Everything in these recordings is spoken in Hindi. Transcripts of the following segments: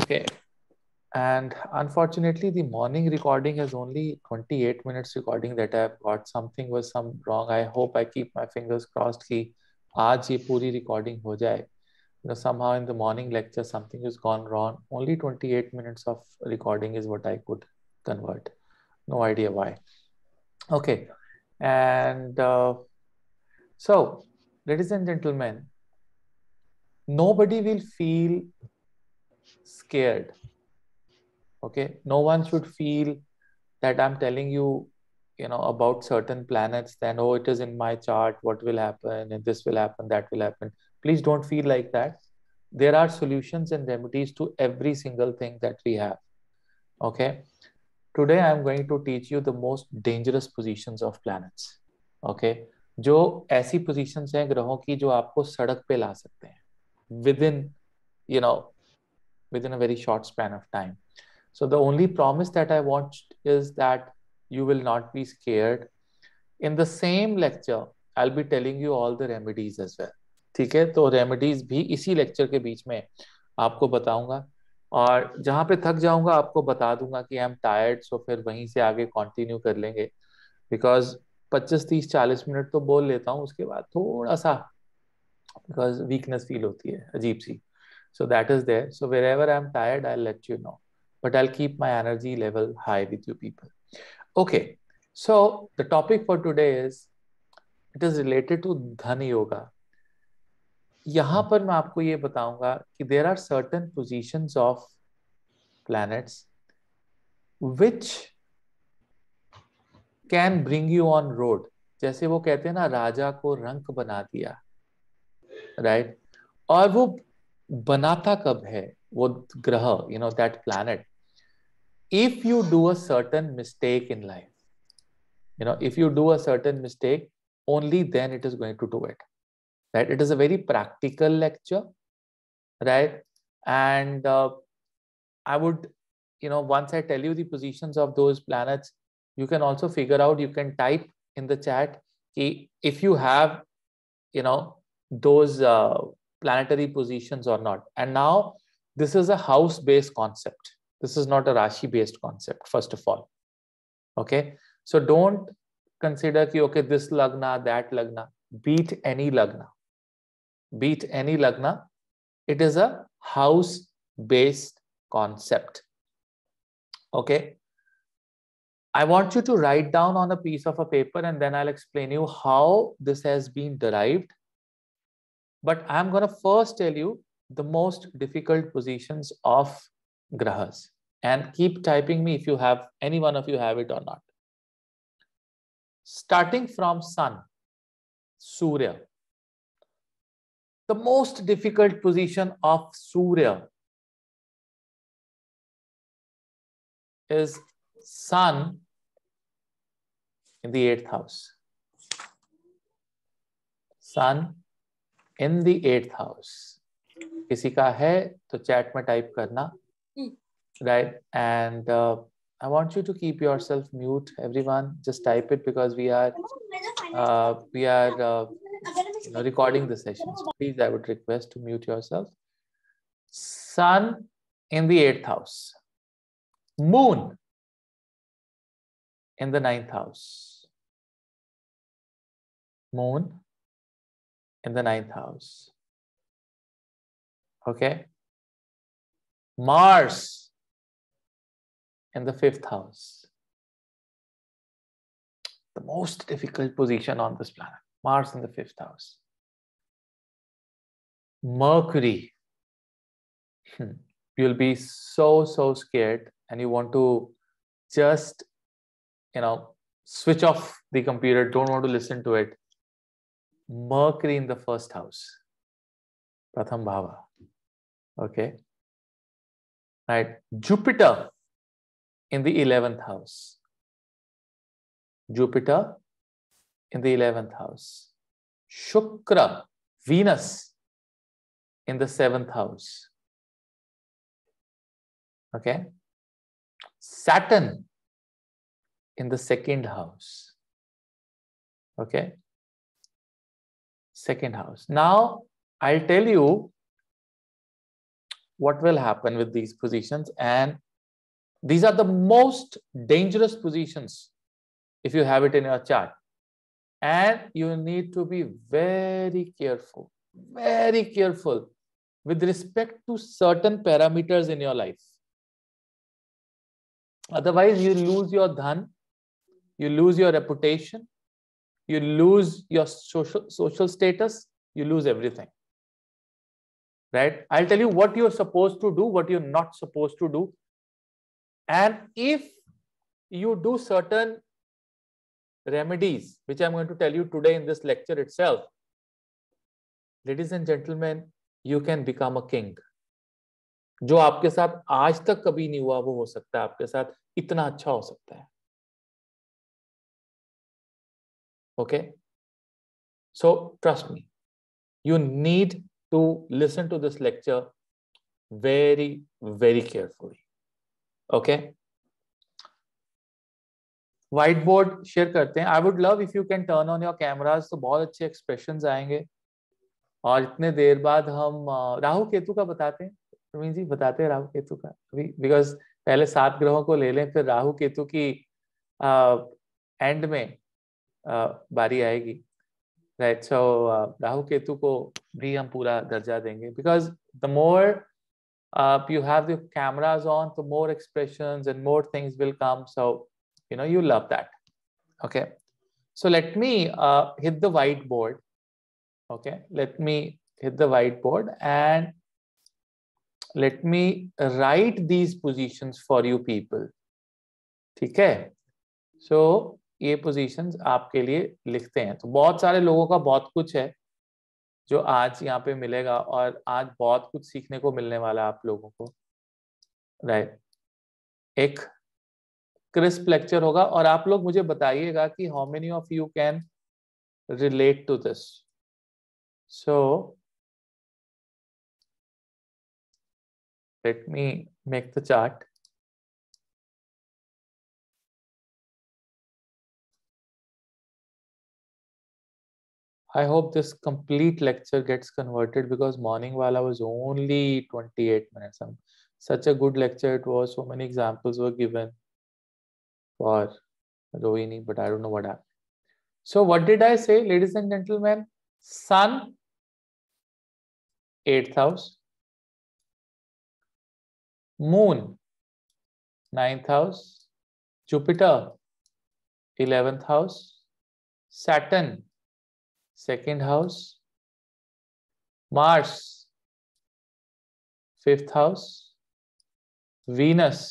Okay. And unfortunately, the morning recording has only 28 minutes recording that I've got. Something was some wrong. I hope I keep my fingers crossed कि आज ये पूरी recording हो जाए. Somehow in the morning lecture something has gone wrong. Only 28 minutes of recording is what I could convert. No idea why. Okay. And so, ladies and gentlemen, nobody will feel scared. Okay. No one should feel that I'm telling you, about certain planets, then, oh, it is in my chart, what will happen, and this will happen, that will happen. Please don't feel like that. There are solutions and remedies to every single thing that we have. Okay. Today, I'm going to teach you the most dangerous positions of planets. Okay. जो ऐसी positions हैं ग्रहों की जो आपको सड़क पे ला सकते हैं within, you know, within a very short span of time. So the only promise that I want is that you will not be scared. In the same lecture, I'll be telling you all the remedies as well. ठीक है, तो रेमेडीज भी इसी लेक्चर के बीच में आपको बताऊंगा, और जहां पे थक जाऊंगा आपको बता दूंगा कि आई एम टायर्ड, सो फिर वहीं से आगे कंटिन्यू कर लेंगे. बिकॉज 25 30 40 मिनट तो बोल लेता हूँ, उसके बाद थोड़ा सा बिकॉज वीकनेस फील होती है अजीब सी. So that is there. So wherever I'm tired, I'll let you know. But I'll keep my energy level high with you people. Okay. So the topic for today it is related to Dhan Yoga. यहाँ पर मैं आपको ये बताऊंगा कि there are certain positions of planets which can bring you on road. जैसे वो कहते हैं ना, राजा को रंक बना दिया, right? और वो बनाता कब है वो ग्रह, that planet? If you do a certain mistake in life, if you do a certain mistake, only then it is going to do it, right? It is a very practical lecture, right? And I would, once I tell you the positions of those planets, you can also figure out, you can type in the chat if you have, those planetary positions or not. And now this is a house based concept. This is not a Rashi based concept, first of all. Okay. So don't consider ki, okay, this lagna, that lagna. Beat any lagna. Beat any lagna. It is a house based concept. Okay. I want you to write down on a piece of a paper, and then I'll explain you how this has been derived. But I'm going to first tell you the most difficult positions of grahas, and keep typing me if you have, any one of you have it or not. Starting from Sun, Surya. The most difficult position of Surya is Sun in the 8th house. Sun in the 8th house. किसी का है तो चैट में टाइप करना, right? And I want you to keep yourself mute, everyone. Just type it because we are recording the sessions. Please, I would request to mute yourself. Sun in the 8th house. Moon in the 9th house. Moon in the 9th house. Okay. Mars in the 5th house. The most difficult position on this planet. Mars in the 5th house. Mercury. You'll be so scared, and you want to just, switch off the computer. Don't want to listen to it. Mercury in the 1st house. Pratham Bhava. Okay. Right. Jupiter in the 11th house. Jupiter in the 11th house. Shukra, Venus in the 7th house. Okay. Saturn in the 2nd house. Okay. 2nd house. Now, I'll tell you what will happen with these positions, and these are the most dangerous positions if you have it in your chart, and you need to be very careful with respect to certain parameters in your life. Otherwise you lose your dhan, you lose your reputation, you lose your social status, you lose everything. Right? I'll tell you what you're supposed to do, what you're not supposed to do. And if you do certain remedies, which I'm going to tell you today in this lecture itself, ladies and gentlemen, you can become a king. जो आपके साथ आज तक कभी नहीं हुआ वो हो सकता है आपके साथ, इतना अच्छा हो सकता है. Okay? So trust me, you need to listen to this lecture very, very carefully. Okay? White board share करते हैं. I would love if you can turn on your cameras, तो बहुत अच्छे एक्सप्रेशंस आएंगे. और इतने देर बाद हम राहु केतु का बताते हैं. प्रवीण जी बताते हैं राहु केतु का अभी, बिकॉज पहले 7 ग्रहों को ले लें, फिर राहु केतु की एंड में बारी आएगी. राइट, सो राहु केतु को भी हम पूरा दर्जा देंगे, because the more you have the cameras on, the more expressions and more things will come. So you love that. Okay, so let me hit the whiteboard. Okay, let me hit the whiteboard and let me write these positions for you people. ठीक है? So ये positions आपके लिए लिखते हैं. तो बहुत सारे लोगों का बहुत कुछ है जो आज यहाँ पे मिलेगा, और आज बहुत कुछ सीखने को मिलने वाला है आप लोगों को. राइट, एक क्रिस्प लेक्चर होगा, और आप लोग मुझे बताइएगा कि how many of you can relate to this. So let me make the chart. I hope this complete lecture gets converted, because morning wala was only 28 minutes. Such a good lecture it was. So many examples were given for Rohini, but I don't know what happened. So what did I say, ladies and gentlemen? Sun, 8th house. Moon, 9th house. Jupiter, 11th house. Saturn, 2nd house. Mars, 5th house. Venus,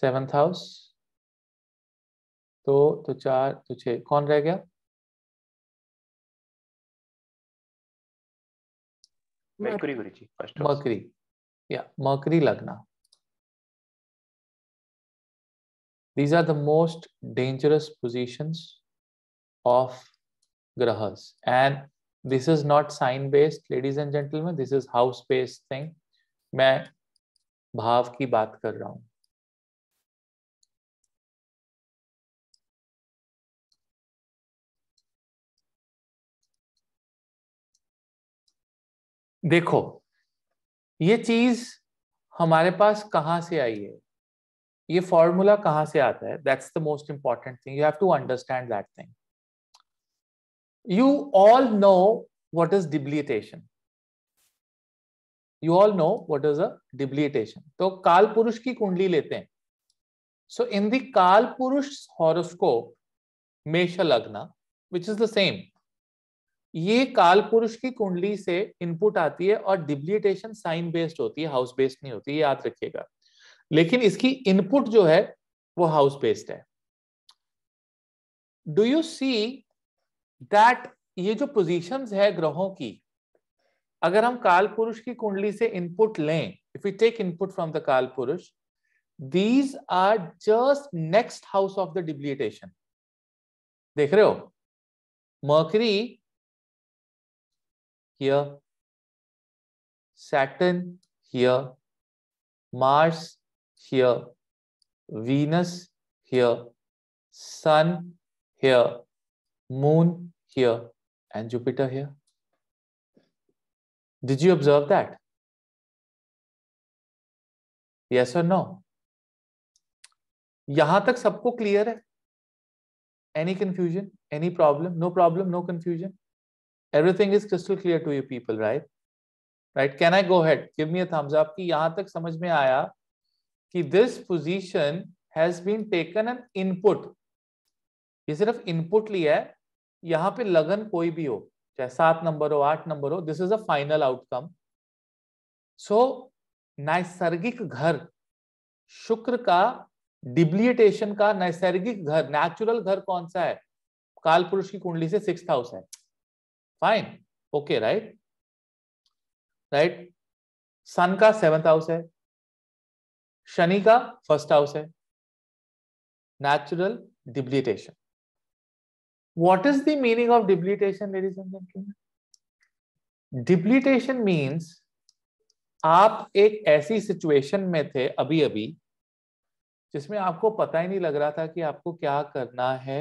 7th house. तो 4 तो 6, कौन रह गया? Mercury Guruji, first house. Mercury, yeah, Mercury Lagna. These are the most dangerous positions of grahas, and this is not sign based, ladies and gentlemen, this is house based thing. मैं भाव की बात कर रहा हूं. देखो ये चीज हमारे पास कहां से आई है, ये फॉर्मूला कहां से आता है. That's the most important thing. You have to understand that thing. You all know what is debilitation. You all know what is a debilitation. तो काल पुरुष की कुंडली लेते हैं. So in the काल पुरुष horoscope, मेष लग्न, which is the same, ये काल पुरुष की कुंडली से इनपुट आती है, और डिबिलिटेशन साइन बेस्ड होती है, हाउस बेस्ड नहीं होती, याद रखिएगा. लेकिन इसकी इनपुट जो है वो हाउस बेस्ड है. डू यू सी दैट ये जो पोजीशंस है ग्रहों की, अगर हम काल पुरुष की कुंडली से इनपुट लें, if we take input from the Kaal Purush, these are just next house of the debilitation. देख रहे हो? Mercury here, Saturn here, Mars here, Venus here, sun here, moon here, and Jupiter here. Did you observe that? Yes और नो? यहां तक सबको क्लियर है? Any confusion, any problem? No problem, no confusion, everything is crystal clear to you people, right? Right, can I go head? Give me a thumbs up कि यहां तक समझ में आया कि this position has been taken an input. ये सिर्फ इनपुट लिया है, यहां पे लगन कोई भी हो, चाहे 7 नंबर हो, 8 नंबर हो, this is a final outcome. So नैसर्गिक घर, शुक्र का डिब्लिएटेशन का नैसर्गिक घर, नेचुरल घर कौन सा है? काल पुरुष की कुंडली से 6th हाउस है। Fine, okay, right? राइट, सन का 7th हाउस है, शनि का 1st हाउस है, natural डिब्लिएटेशन। What is the meaning of debilitation, ladies and gentlemen? Debilitation means आप एक ऐसी सिचुएशन में थे अभी अभी जिसमें आपको पता ही नहीं लग रहा था कि आपको क्या करना है।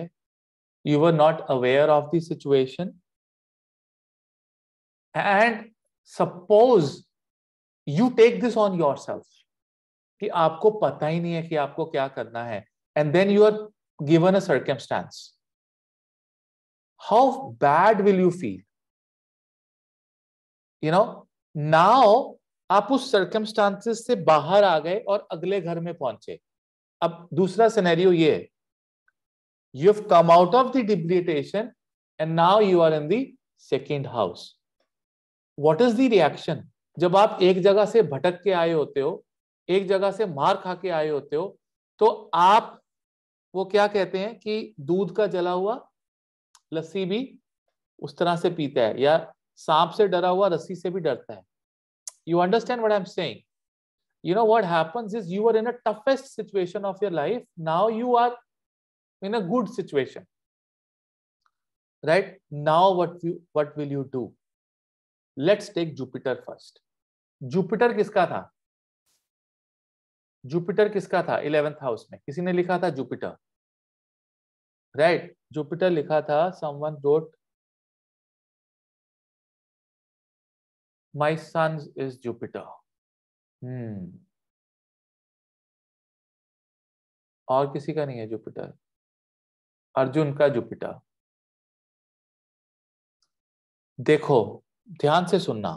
You were not aware of the situation, and suppose you take this on yourself कि आपको पता ही नहीं है कि आपको क्या करना है, and then you are given a circumstance. How bad will you feel? You know, now आप उस सर्कमस्टांसेस से बाहर आ गए और अगले घर में पहुंचे। अब दूसरा सिनेरियो ये है, you have come out of the debilitation and now you are in the 2nd house. What is the reaction? जब आप एक जगह से भटक के आए होते हो, एक जगह से मार खा के आए होते हो, तो आप वो क्या कहते हैं कि दूध का जला हुआ लस्सी भी उस तरह से पीता है, या सांप से डरा हुआ रस्सी से भी डरता है। You understand what I'm saying? You know what happens is you are in a toughest situation of your life. Now you are in a good situation, right? Now what will you do? Let's take Jupiter first. Jupiter किसका था? Jupiter किसका था 11th हाउस में? किसी ने लिखा था Jupiter, right? Jupiter लिखा था, someone wrote my son is Jupiter. और किसी का नहीं है जुपिटर? अर्जुन का जुपिटर। देखो, ध्यान से सुनना,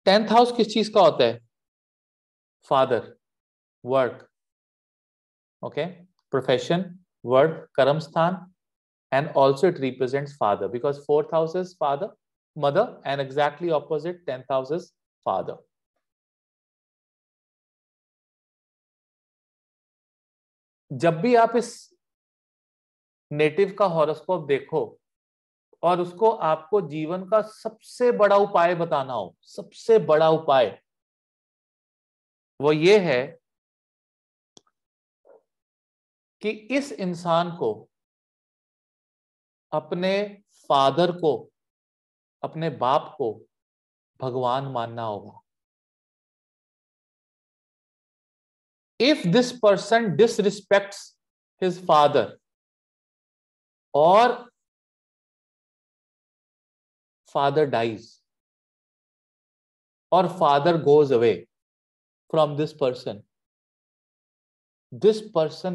10th हाउस किस चीज का होता है? Father, work, okay, profession, work, कर्म स्थान, and also it represents father because 4th house is father, mother, and exactly opposite 10th house is father. जब भी आप इस नेटिव का हॉरोस्कोप देखो और उसको आपको जीवन का सबसे बड़ा उपाय बताना हो, सबसे बड़ा उपाय वो ये है कि इस इंसान को अपने फादर को, अपने बाप को भगवान मानना होगा। If this person disrespects his father or father dies or father goes away from this person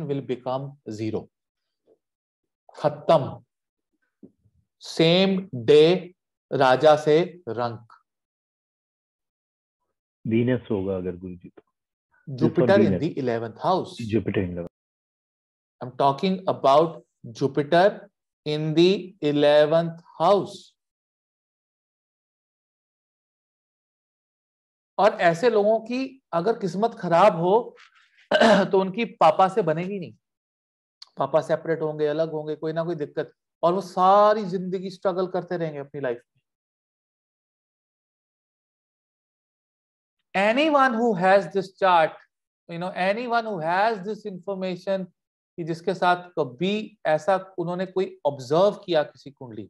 will become zero. खत्म, सेम डे राजा से रंक। वीनस होगा अगर गुरुजी तो। Jupiter in the 11th house. Jupiter in 11th. I'm talking about Jupiter in the 11th house. और ऐसे लोगों की अगर किस्मत खराब हो तो उनकी पापा से बनेगी नहीं, पापा सेपरेट होंगे, अलग होंगे, कोई ना कोई दिक्कत, और वो सारी जिंदगी स्ट्रगल करते रहेंगे अपनी लाइफ में। Anyone who has this chart, anyone who has this information, कि जिसके साथ कभी ऐसा उन्होंने कोई ऑब्जर्व किया किसी कुंडली,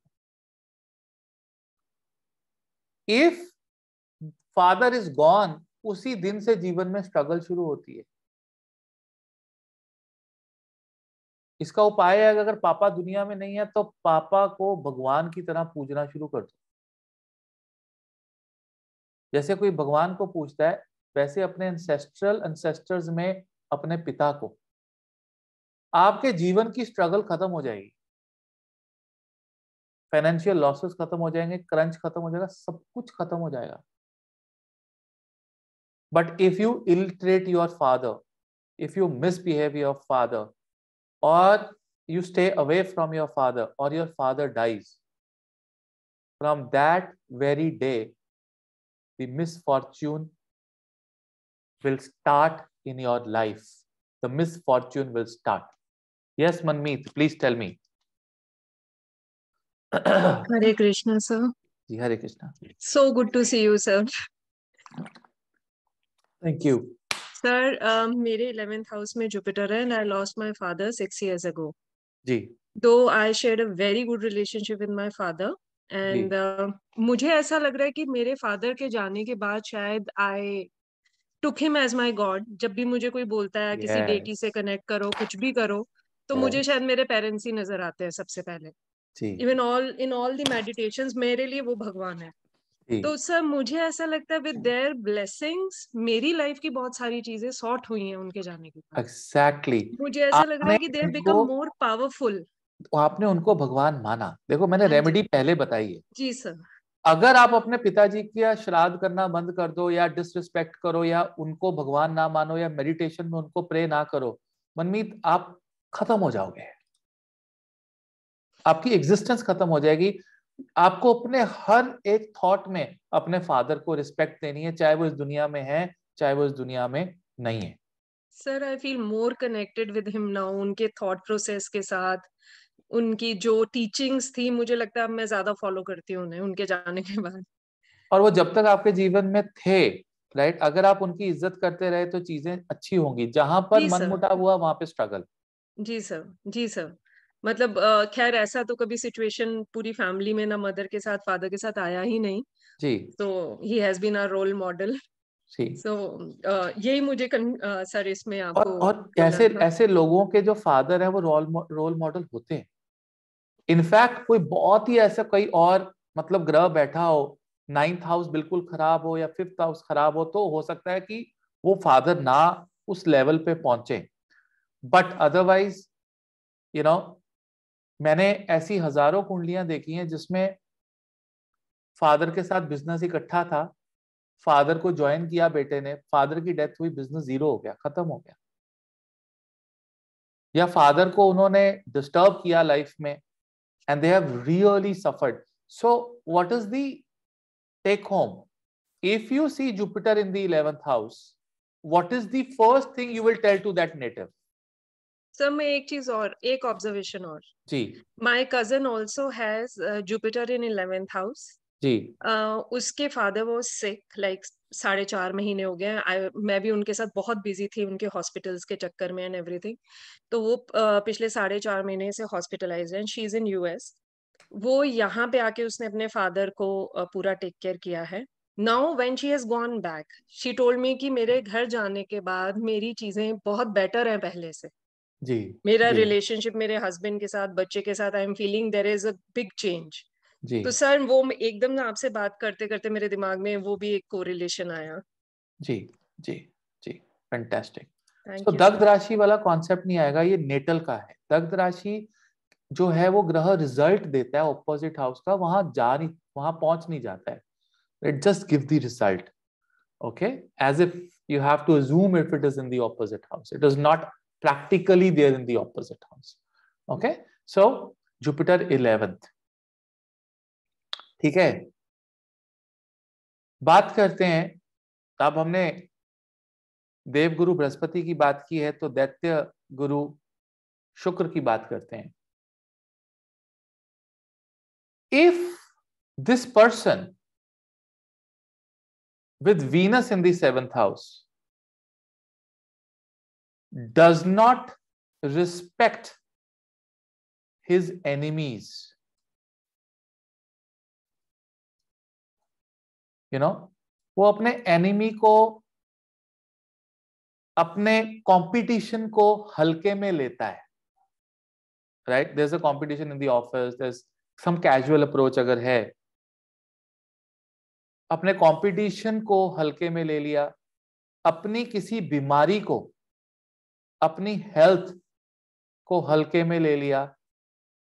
इफ फादर इज गॉन, उसी दिन से जीवन में स्ट्रगल शुरू होती है। इसका उपाय है, अगर पापा दुनिया में नहीं है तो पापा को भगवान की तरह पूजना शुरू कर दो। जैसे कोई भगवान को पूछता है, वैसे अपने एंसेस्टर्स में अपने पिता को। आपके जीवन की स्ट्रगल खत्म हो जाएगी, फाइनेंशियल लॉसेस खत्म हो जाएंगे, क्रंच खत्म हो जाएगा, सब कुछ खत्म हो जाएगा। But if you illiterate your father, if you misbehave your father, or you stay away from your father, or your father dies, from that very day the misfortune will start in your life. The misfortune will start. Yes, Manmeet, please tell me. Hare Krishna, sir. Ji, Hare Krishna. So good to see you, sir. Thank you. Sir, मेरे 11th house में Jupiter है, and I lost my father 6 years ago. Ji. Though I shared a very good relationship with my father, and मुझे ऐसा लग रहा है कि मेरे father के जाने के बाद शायद I took him as my God. जब भी मुझे कोई बोलता है किसी deity से connect करो, कुछ भी करो, तो मुझे शायद मेरे parents ही नजर आते हैं सबसे पहले. Even in all the meditations मेरे लिए वो भगवान है. तो सर मुझे ऐसा लगता है विद देयर ब्लेसिंग्स मेरी लाइफ की बहुत सारी चीजें सॉर्ट हुई हैं उनके जाने के बाद. एग्जैक्टली. मुझे ऐसा लग रहा है कि they have become more powerful. आपने उनको भगवान माना. देखो मैंने रेमेडी पहले बताई है. जी सर. अगर आप अपने पिताजी का श्राद्ध करना बंद कर दो, या डिसरिस्पेक्ट करो, या उनको भगवान ना मानो, या मेडिटेशन में उनको प्रे ना करो, मनमीत आप खत्म हो जाओगे. आपकी एग्जिस्टेंस खत्म हो जाएगी. आपको अपने हर एक थॉट में अपने फादर को रिस्पेक्ट देनी है, चाहे वो इस दुनिया में है, चाहे वो इस दुनिया में नहीं है. Sir I feel more connected with him now. उनके थॉट प्रोसेस के साथ, उनकी जो टीचिंग्स थी, मुझे लगता है अब मैं ज्यादा फॉलो करती हूँ उन्हें उनके जाने के बाद. और वो जब तक आपके जीवन में थे, राइट, अगर आप उनकी इज्जत करते रहे तो चीजें अच्छी होंगी. जहां पर मनमुटाव हुआ वहां पे स्ट्रगल. जी सर. जी सर. मतलब खैर ऐसा तो कभी सिचुएशन पूरी फैमिली में ना मदर के साथ फादर के साथ आया ही नहीं. जी. तो he has been our role model. So यही मुझे सर इसमें आपको और ऐसे लोगों के जो फादर है वो रोल मॉडल होते हैं. इनफैक्ट कोई बहुत ही ऐसा कोई और मतलब ग्रह बैठा हो, 9th हाउस बिल्कुल खराब हो या 5th हाउस खराब हो, तो हो सकता है कि वो फादर ना उस लेवल पे पहुंचे. बट अदरवाइज मैंने ऐसी हजारों कुंडलियां देखी हैं जिसमें फादर के साथ बिजनेस इकट्ठा था, फादर को ज्वाइन किया बेटे ने, फादर की डेथ हुई, बिजनेस जीरो हो गया, खत्म हो गया. या फादर को उन्होंने डिस्टर्ब किया लाइफ में and they have really suffered. So what is the take home? If you see Jupiter in the 11th house, what is the first thing you will tell to that native? Sir मैं एक चीज और, एक ऑब्जर्वेशन और. जी. My cousin also has Jupiter in 11th house. जी. उसके फादर वाज सिक लाइक 4.5 महीने हो गए. मैं भी उनके साथ बहुत बिजी थी उनके हॉस्पिटल्स के चक्कर में एंड एवरीथिंग. तो वो पिछले 4.5 महीने से हॉस्पिटलाइज्ड है. She is in US. वो यहाँ पे आके उसने अपने फादर को पूरा टेक केयर किया है. Now when she has gone back, she told me कि मेरे घर जाने के बाद मेरी चीजें बहुत बेटर हैं पहले से. जी. मेरा रिलेशनशिप मेरे हस्बैंड के साथ, बच्चे के साथ, I am feeling there is a big change. तो सर वो एकदम ना आपसे बात करते करते मेरे दिमाग में वो भी एक कोरिलेशन आया. जी. जी. जी. फैंटास्टिक. तो दग्ध राशि वाला कॉन्सेप्ट नहीं आएगा, ये नेटल का है. दग्ध राशि जो है वो ग्रह रिजल्ट देता है ऑपोजिट हाउस का, वहां पहुंच नहीं जाता है. It just give the result. Okay, as if you have to assume if it is in the opposite house. It is not practically there in the opposite house. Okay, so Jupiter 11th. ठीक है, बात करते हैं. अब हमने देवगुरु बृहस्पति की बात की है, तो दैत्य गुरु शुक्र की बात करते हैं. If this person with Venus in the 7th house does not respect his enemies, वो अपने एनिमी को, अपने कंपटीशन को हल्के में लेता है. Right, there is a competition in the office, there is some casual approach अगर है, अपने कंपटीशन को हल्के में ले लिया, अपनी किसी बीमारी को, अपनी हेल्थ को हल्के में ले लिया,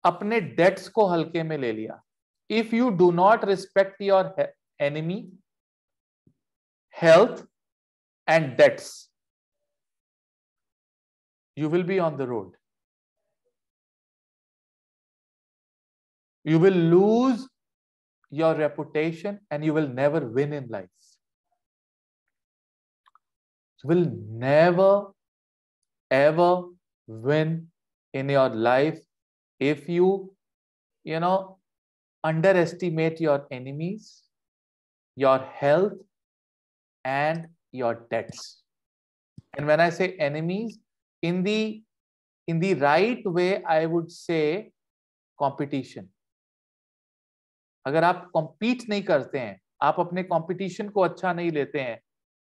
अपने डेट्स को हल्के में ले लिया. If you do not respect your enemy, health and debts, you will be on the road. You will lose your reputation and you will never win in life. You will never ever win in your life if you underestimate your enemies, your health and your debts. And when I say enemies, in the right way, I would say competition. अगर आप compete नहीं करते हैं, आप अपने competition को अच्छा नहीं लेते हैं,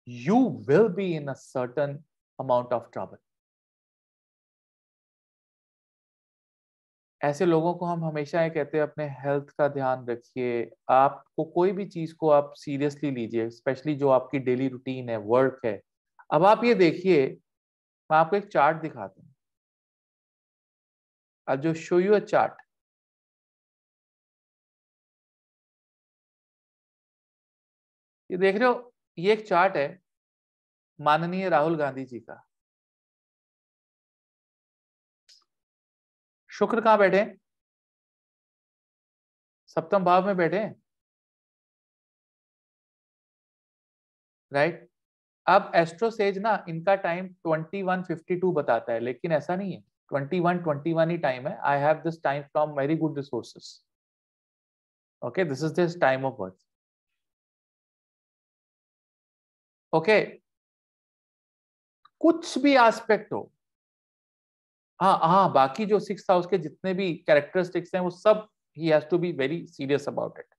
you will be in a certain amount of trouble. ऐसे लोगों को हम हमेशा ये कहते हैं अपने हेल्थ का ध्यान रखिए. आपको कोई भी चीज को आप सीरियसली लीजिए, स्पेशली जो आपकी डेली रूटीन है, वर्क है. अब आप ये देखिए, मैं आपको एक चार्ट दिखाता हूं. I'll just show you a chart. ये देख रहे हो, ये एक चार्ट है माननीय राहुल गांधी जी का. शुक्र कहां बैठे हैं? सप्तम भाव में बैठे हैं, राइट. अब एस्ट्रोसेज ना, इनका टाइम 21:52 बताता है, लेकिन ऐसा नहीं है. 21:21 ही टाइम है. I have this time from very good resources. Okay, this is this time of birth. Okay, कुछ भी एस्पेक्ट हो, हाँ, बाकी जो 6th हाउस के जितने भी कैरेक्टरिस्टिक्स हैं वो सब ही has to be very serious about it.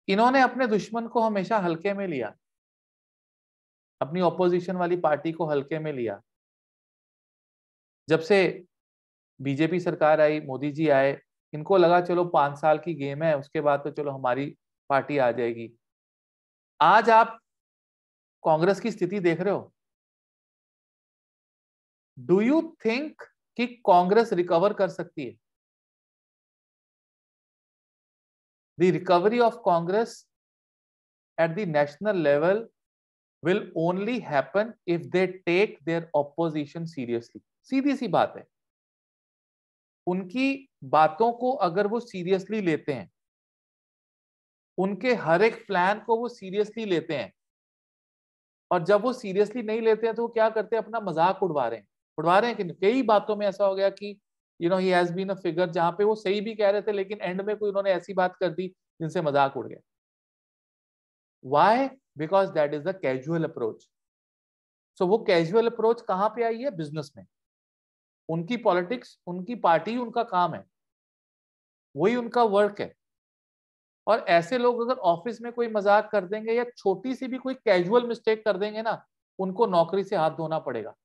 इन्होंने अपने दुश्मन को हमेशा हल्के में लिया, अपनी ऑपोजिशन वाली पार्टी को हल्के में लिया. जब से बीजेपी सरकार आई, मोदी जी आए, इनको लगा चलो 5 साल की गेम है, उसके बाद तो चलो हमारी पार्टी आ जाएगी. आज आप कांग्रेस की स्थिति देख रहे हो. डू यू थिंक कि कांग्रेस रिकवर कर सकती है? The recovery of Congress at the national level will only happen if they take their opposition seriously. सीधी सी बात है. उनकी बातों को अगर वो सीरियसली लेते हैं, उनके हर एक प्लान को वो सीरियसली लेते हैं, और जब वो सीरियसली नहीं लेते हैं तो वो क्या करते हैं? अपना मजाक उड़वा रहे हैं. कि कई बातों में ऐसा हो गया कि he has been a figure जहां पे वो सही भी कह रहे थे, लेकिन एंड में कोई उन्होंने ऐसी बात कर दी जिनसे मजाक उड़ गया. Why? Because that is the casual approach. So वो casual approach कहाँ पे आई है? बिजनेस में. उनकी पॉलिटिक्स, उनकी पार्टी, उनका काम है, वही उनका वर्क है. और ऐसे लोग अगर ऑफिस में कोई मजाक कर देंगे या छोटी सी भी कोई कैजुअल मिस्टेक कर देंगे ना, उनको नौकरी से हाथ धोना पड़ेगा.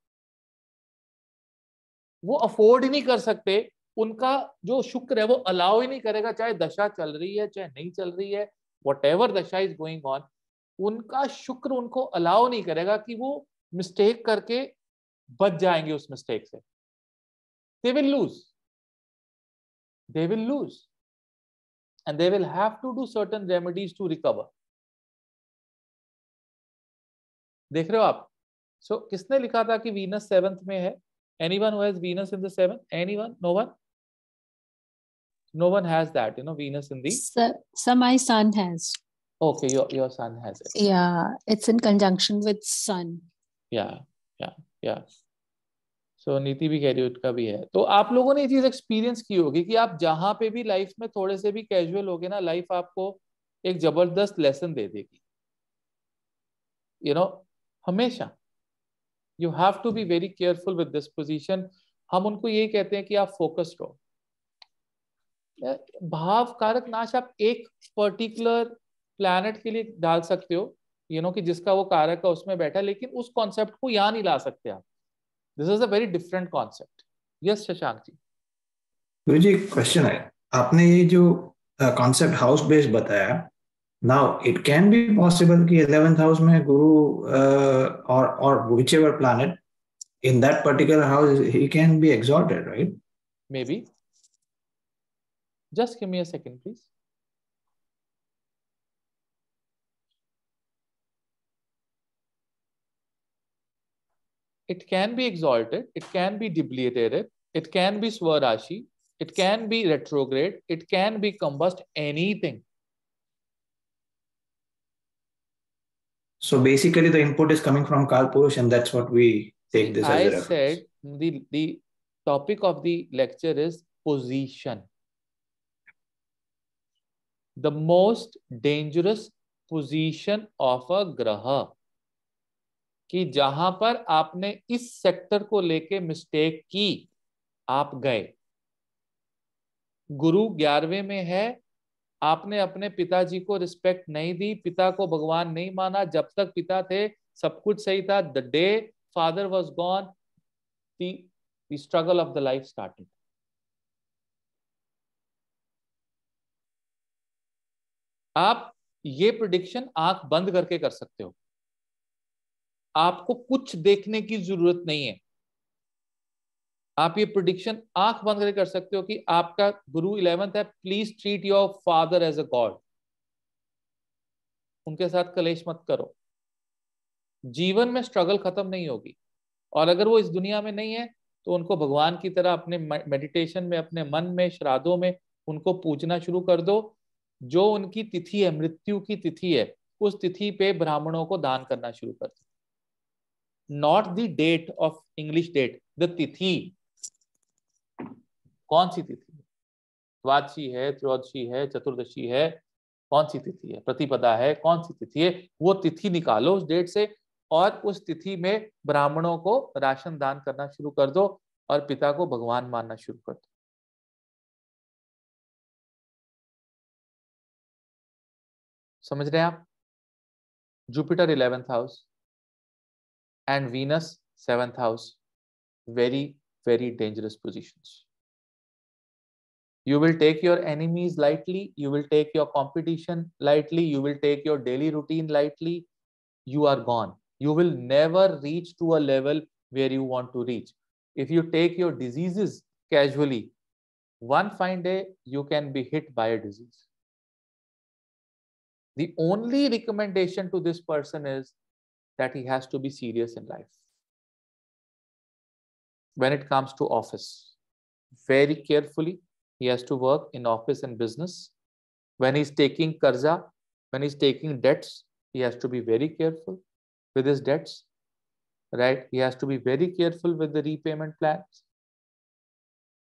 वो अफोर्ड ही नहीं कर सकते. उनका जो शुक्र है वो अलाउ ही नहीं करेगा, चाहे दशा चल रही है चाहे नहीं चल रही है, whatever दशा इज गोइंग ऑन, उनका शुक्र उनको अलाउ नहीं करेगा कि वो मिस्टेक करके बच जाएंगे उस मिस्टेक से. They will lose and they will have to do certain remedies to recover. देख रहे हो आप? So किसने लिखा था कि वीनस 7th में है? Anyone who has Venus in the 7th? Anyone? No one? No one has that, Venus in the... So my son has. Okay, your son has it. Yeah, it's in conjunction with sun. Yeah. So नीति भी कह रही है, उसका भी है. तो आप लोगों ने ये चीज एक्सपीरियंस की होगी कि आप जहां पे भी लाइफ में थोड़े से भी कैजुअल होगे ना, लाइफ आपको एक जबरदस्त लेसन दे देगी. हमेशा you have to be very careful with this position. हम उनको ये कहते हैं कि आप फोकस्ड हो. भाव कारक नाश आप एक पर्टिकुलर प्लैनेट के लिए डाल सकते हो, कि जिसका वो कारक है उसमें बैठा, लेकिन उस कॉन्सेप्ट को यहां नहीं ला सकते आप. This is a very different concept. Yes Shashank ji. Guruji question है, आपने ये जो कॉन्सेप्ट हाउस बेस्ड बताया, Now it can be possible कि 11th house में Guru or whichever planet in that particular house he can be exalted, right? Maybe. Just give me a second, please. It can be exalted, it can be debilitated, it can be Swarashi, it can be retrograde, it can be combust, anything. So basically the input is coming from Kalpurush and that's what we take this as a reference. I said the topic of the lecture is position. The most dangerous position of a graha. कि जहां पर आपने इस सेक्टर को लेके मिस्टेक की, आप गए। गुरु 11वें में है, आपने अपने पिताजी को रिस्पेक्ट नहीं दी, पिता को भगवान नहीं माना। जब तक पिता थे सब कुछ सही था। The day father was gone, the struggle of the life started. आप ये प्रेडिक्शन आंख बंद करके कर सकते हो, आपको कुछ देखने की जरूरत नहीं है। आप ये प्रेडिक्शन आंख बंद करके कर सकते हो कि आपका गुरु 11th है, please treat your father as a god. उनके साथ कलेश मत करो। जीवन में स्ट्रगल खत्म नहीं होगी, और अगर वो इस दुनिया में नहीं है तो उनको भगवान की तरह अपने मेडिटेशन में, अपने मन में, श्राद्धों में उनको पूजना शुरू कर दो। जो उनकी तिथि है, मृत्यु की तिथि है, उस तिथि पे ब्राह्मणों को दान करना शुरू कर दो। Not the date of English date, the tithi. कौन सी तिथि है? द्वादशी है, त्रयोदशी है, चतुर्दशी है, कौन सी तिथि है? प्रतिपदा है, कौन सी तिथि है? वो तिथि निकालो उस डेट से, और उस तिथि में ब्राह्मणों को राशन दान करना शुरू कर दो, और पिता को भगवान मानना शुरू कर दो। समझ रहे हैं आप? Jupiter 11th house and Venus 7th house, very very dangerous positions. You will take your enemies lightly, you will take your competition lightly, you will take your daily routine lightly. You are gone. You will never reach to a level where you want to reach. If you take your diseases casually, one fine day you can be hit by a disease. The only recommendation to this person is that he has to be serious in life. When it comes to office, very carefully he has to work in office and business. When he's taking karza, when he's taking debts, he has to be very careful with his debts, right? He has to be very careful with the repayment plans.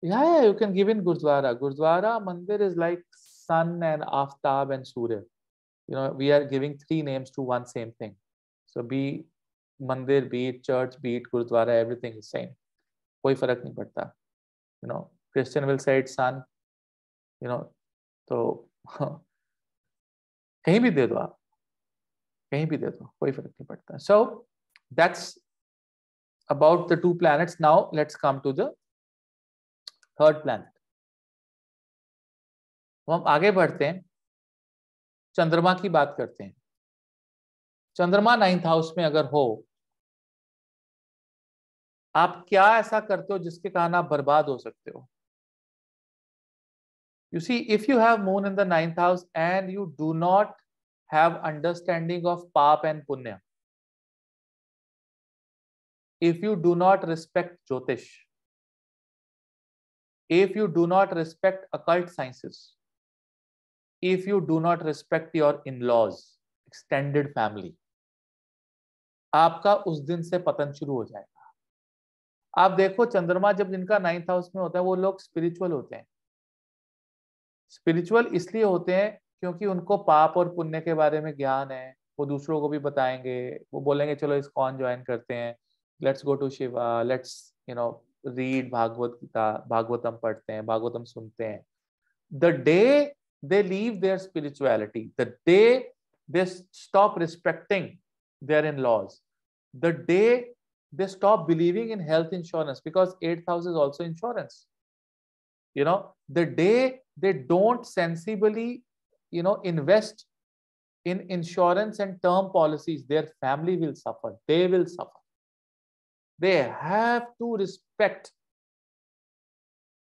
Yeah, you can give in Gurdwara. Gurdwara Mandir is like sun and aftab and surya. You know, we are giving 3 names to one same thing. So be Mandir, be it church, be it Gurdwara, everything is same. कोई फर्क नहीं पड़ता. You know, Christian will say it's sun, you know, तो कहीं भी दे दो आप, कहीं भी दे दो, कोई फर्क नहीं पड़ता. So that's about the 2 planets. Now let's come to the 3rd planet. तो हम आगे बढ़ते हैं, चंद्रमा की बात करते हैं. चंद्रमा 9th हाउस में अगर हो, आप क्या ऐसा करते हो जिसके कारण आप बर्बाद हो सकते हो? You see, if you have moon in the 9th house and you do not have understanding of paap and punya, if you do not respect Jyotish, if you do not respect occult sciences, if you do not respect your in-laws, extended family, आपका उस दिन से पतन शुरू हो जाएगा. आप देखो, चंद्रमा जब जिनका 9th हाउस में होता है वो लोग स्पिरिचुअल होते हैं. स्पिरिचुअल इसलिए होते हैं क्योंकि उनको पाप और पुण्य के बारे में ज्ञान है. वो दूसरों को भी बताएंगे, वो बोलेंगे चलो इस्कॉन ज्वाइन करते हैं, let's go to Shiva, let's read Bhagavad Gita, Bhagavatam पढ़ते हैं, भागवतम सुनते हैं. The day they leave their spirituality, the day they stop respecting their in-laws, the day they stop believing in health insurance, because 8th house is also insurance. The day they don't sensibly invest in insurance and term policies, their family will suffer. They will suffer. They have to respect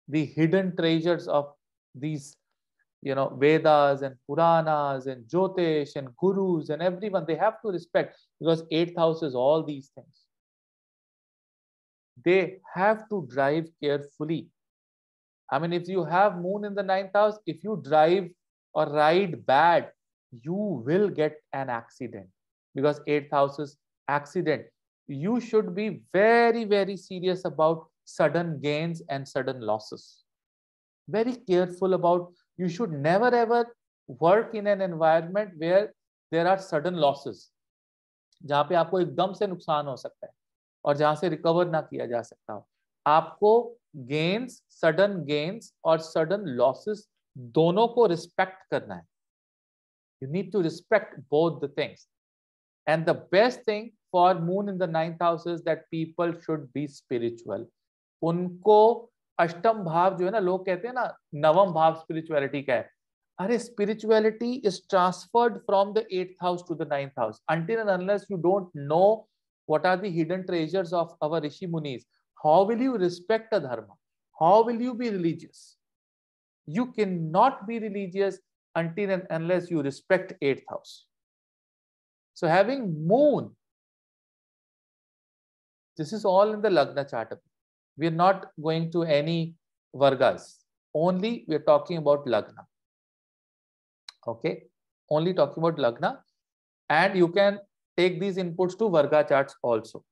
the hidden treasures of these, Vedas and Puranas and Jyotish and Gurus and everyone. They have to respect, because 8th house is all these things. They have to drive carefully. I mean, if you have moon in the 9th house, if you drive or ride bad, you will get an accident, because 8th house is accident. You should be very, very serious about sudden gains and sudden losses. Very careful about, you should never ever work in an environment where there are sudden losses, जहाँ पे आपको एकदम से नुकसान हो सकता है और जहाँ से रिकवर ना किया जा सकता हो. आपको गेन्स, सडन गेन्स और सडन लॉसेस दोनों को रिस्पेक्ट करना है. You need to respect both the things. And the best thing for moon in the 9th house is that people should be spiritual. उनको अष्टम भाव जो है ना, लोग कहते हैं ना नवम भाव स्पिरिचुअलिटी का है. अरे spirituality is transferred from the 8th house to the 9th house. Until and unless you don't know what are the hidden treasures of our Rishi Munis, how will you respect a dharma? How will you be religious? You cannot be religious until and unless you respect 8th house. So having moon, this is all in the Lagna chart. We are not going to any Vargas. Only we are talking about Lagna. Okay, only talking about Lagna, and you can take these inputs to Varga charts also.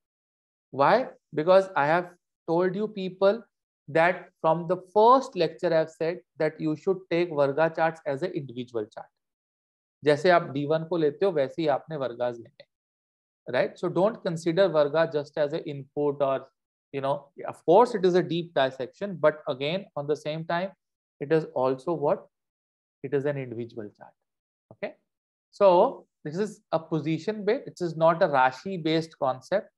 Why? Because I have told you people that from the first lecture I have said that you should take Varga charts as an individual chart. जैसे आप D1 को लेते हो वैसे ही आपने Vargas लेने, right? So don't consider Varga just as an input, or of course it is a deep dissection, but again on the same time it is also what? It is an individual chart. Okay, so this is a position based. It is not a Rashi based concept.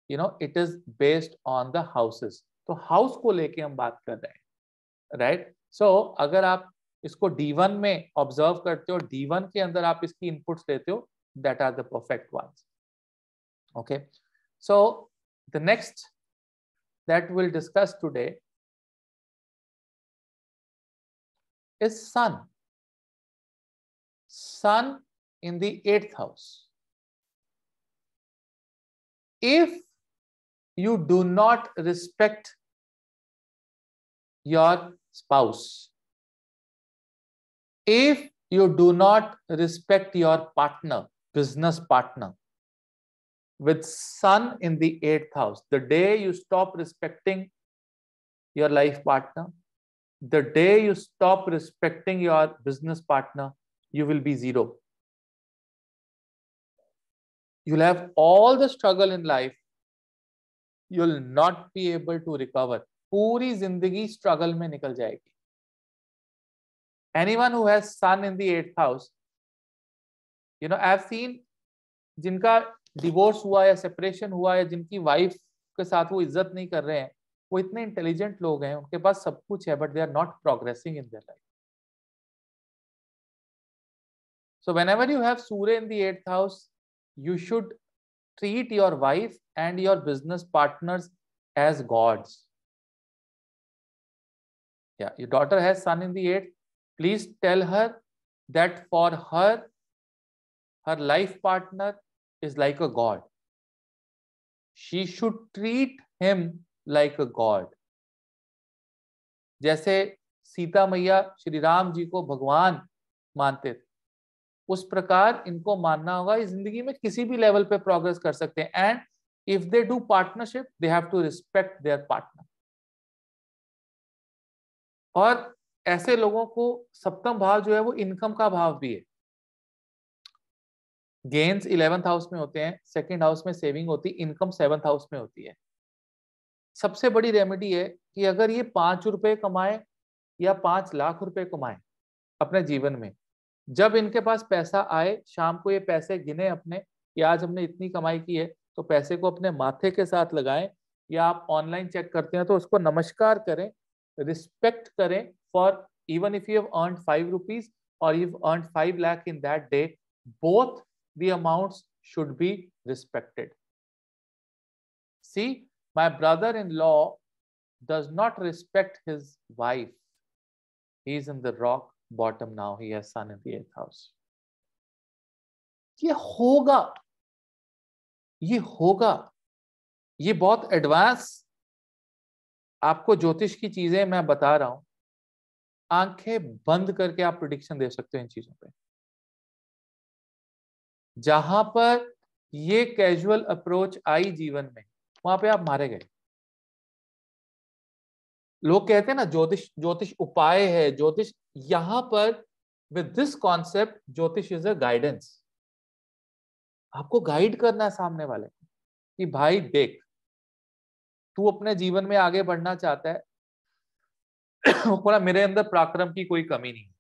It is based on the houses. तो हाउस को लेके हम बात कर रहे हैं, राइट? सो अगर आप इसको D1 में ऑब्जर्व करते हो, D1 के अंदर आप इसकी इनपुट्स लेते हो, that are the perfect ones. Okay, so the next that will discuss today is sun. Sun in the 8th house. If you do not respect your spouse, if you do not respect your partner, business partner, with Sun in the 8th house, the day you stop respecting your life partner, the day you stop respecting your business partner, you will be zero. You'll have all the struggle in life. You'll not be able to recover. पूरी जिंदगी struggle में निकल जाएगी. Anyone who has Sun in the 8th house, I've seen जिनका divorce हुआ या separation हुआ या जिनकी wife के साथ वो इज्जत नहीं कर रहे हैं, वो इतने intelligent लोग हैं, उनके पास सब कुछ है, but they are not progressing in their life. So whenever you have Surya in the 8th house, you should treat your wife and your business partners as gods. Yeah, your daughter has Sun in the 8th. Please tell her that for her, her life partner is like a god. She should treat him like a god. जैसे सीता मैया श्री राम जी को भगवान मानते थे, उस प्रकार इनको मानना होगा. इस जिंदगी में किसी भी लेवल पे प्रोग्रेस कर सकते हैं. And if they do partnership, they have to respect their partner. और ऐसे लोगों को सप्तम भाव जो है वो इनकम का भाव भी है. गेन्स 11th हाउस में होते हैं, 2nd हाउस में सेविंग होती है, इनकम 7th हाउस में होती है. सबसे बड़ी रेमेडी है कि अगर ये 5 रुपए कमाए या 5 लाख रुपए कमाए अपने जीवन में, जब इनके पास पैसा आए, शाम को ये पैसे गिने अपने कि आज हमने इतनी कमाई की है, तो पैसे को अपने माथे के साथ लगाएं, या आप ऑनलाइन चेक करते हैं तो उसको नमस्कार करें, रिस्पेक्ट करें. For even if you have earned 5 rupees or you've earned 5 lakh in that day, both the amounts should be respected. See, my brother-in-law does not respect his wife. He is in the rock bottom now. He has sun in the 8th house. ये होगा, ये होगा, ये बहुत एडवांस आपको ज्योतिष की चीजें मैं बता रहा हूं. आंखें बंद करके आप प्रिडिक्शन दे सकते हो इन चीजों पे. जहां पर ये कैजुअल अप्रोच आई जीवन में, वहां पे आप मारे गए. लोग कहते हैं ना ज्योतिष ज्योतिष उपाय है, ज्योतिष. यहां पर विद दिस कॉन्सेप्ट ज्योतिष इज अ गाइडेंस. आपको गाइड करना है सामने वाले कि भाई देख, तू अपने जीवन में आगे बढ़ना चाहता है. बोला मेरे अंदर पराक्रम की कोई कमी नहीं है,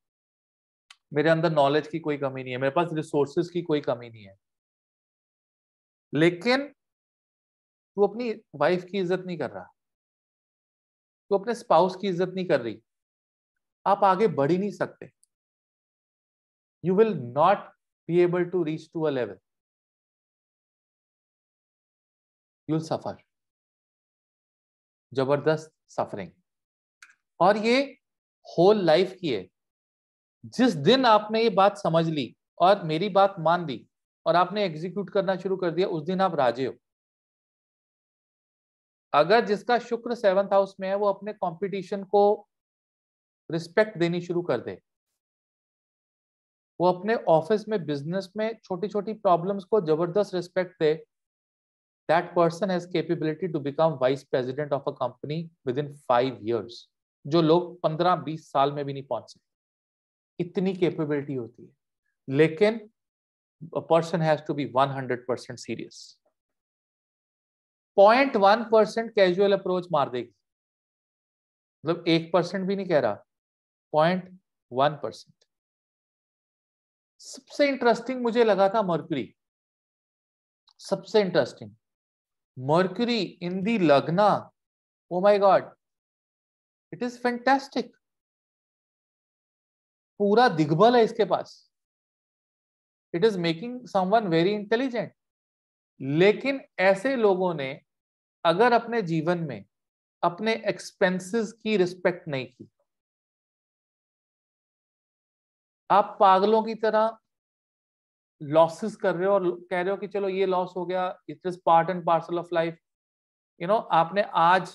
मेरे अंदर नॉलेज की कोई कमी नहीं है, मेरे पास रिसोर्सेज की कोई कमी नहीं है, लेकिन तू अपनी वाइफ की इज्जत नहीं कर रहा, तू अपने स्पाउस की इज्जत नहीं कर रही. आप आगे बढ़ ही नहीं सकते. You will not be able to reach to a level. You will suffer, जबरदस्त सफरिंग. और ये होल लाइफ की है. जिस दिन आपने ये बात समझ ली और मेरी बात मान ली और आपने एग्जीक्यूट करना शुरू कर दिया, उस दिन आप राजे हो. अगर जिसका शुक्र 7th हाउस में है, वो अपने कंपटीशन को रिस्पेक्ट देनी शुरू कर दे, वो अपने ऑफिस में, बिजनेस में छोटी छोटी प्रॉब्लम्स को जबरदस्त respect they, that person has capability to become vice president of a company within 5 years. जो लोग 15-20 साल में भी नहीं पहुंच सकते, इतनी कैपेबिलिटी होती है. लेकिन a person has to be 100% serious. 0.1% casual approach मार देगी. मतलब 1% भी नहीं कह रहा, 0.1%. सबसे इंटरेस्टिंग मुझे लगा था मर्क्यूरी. सबसे interesting Mercury in the Lagna. Oh my God, it is fantastic. पूरा दिग्बल है इसके पास. It is making someone very intelligent. लेकिन ऐसे लोगों ने अगर अपने जीवन में अपने एक्सपेंसेस की रिस्पेक्ट नहीं की, आप पागलों की तरह लॉसेस कर रहे हो और कह रहे हो कि चलो ये लॉस हो गया, it is part and parcel of life. You know, आपने आज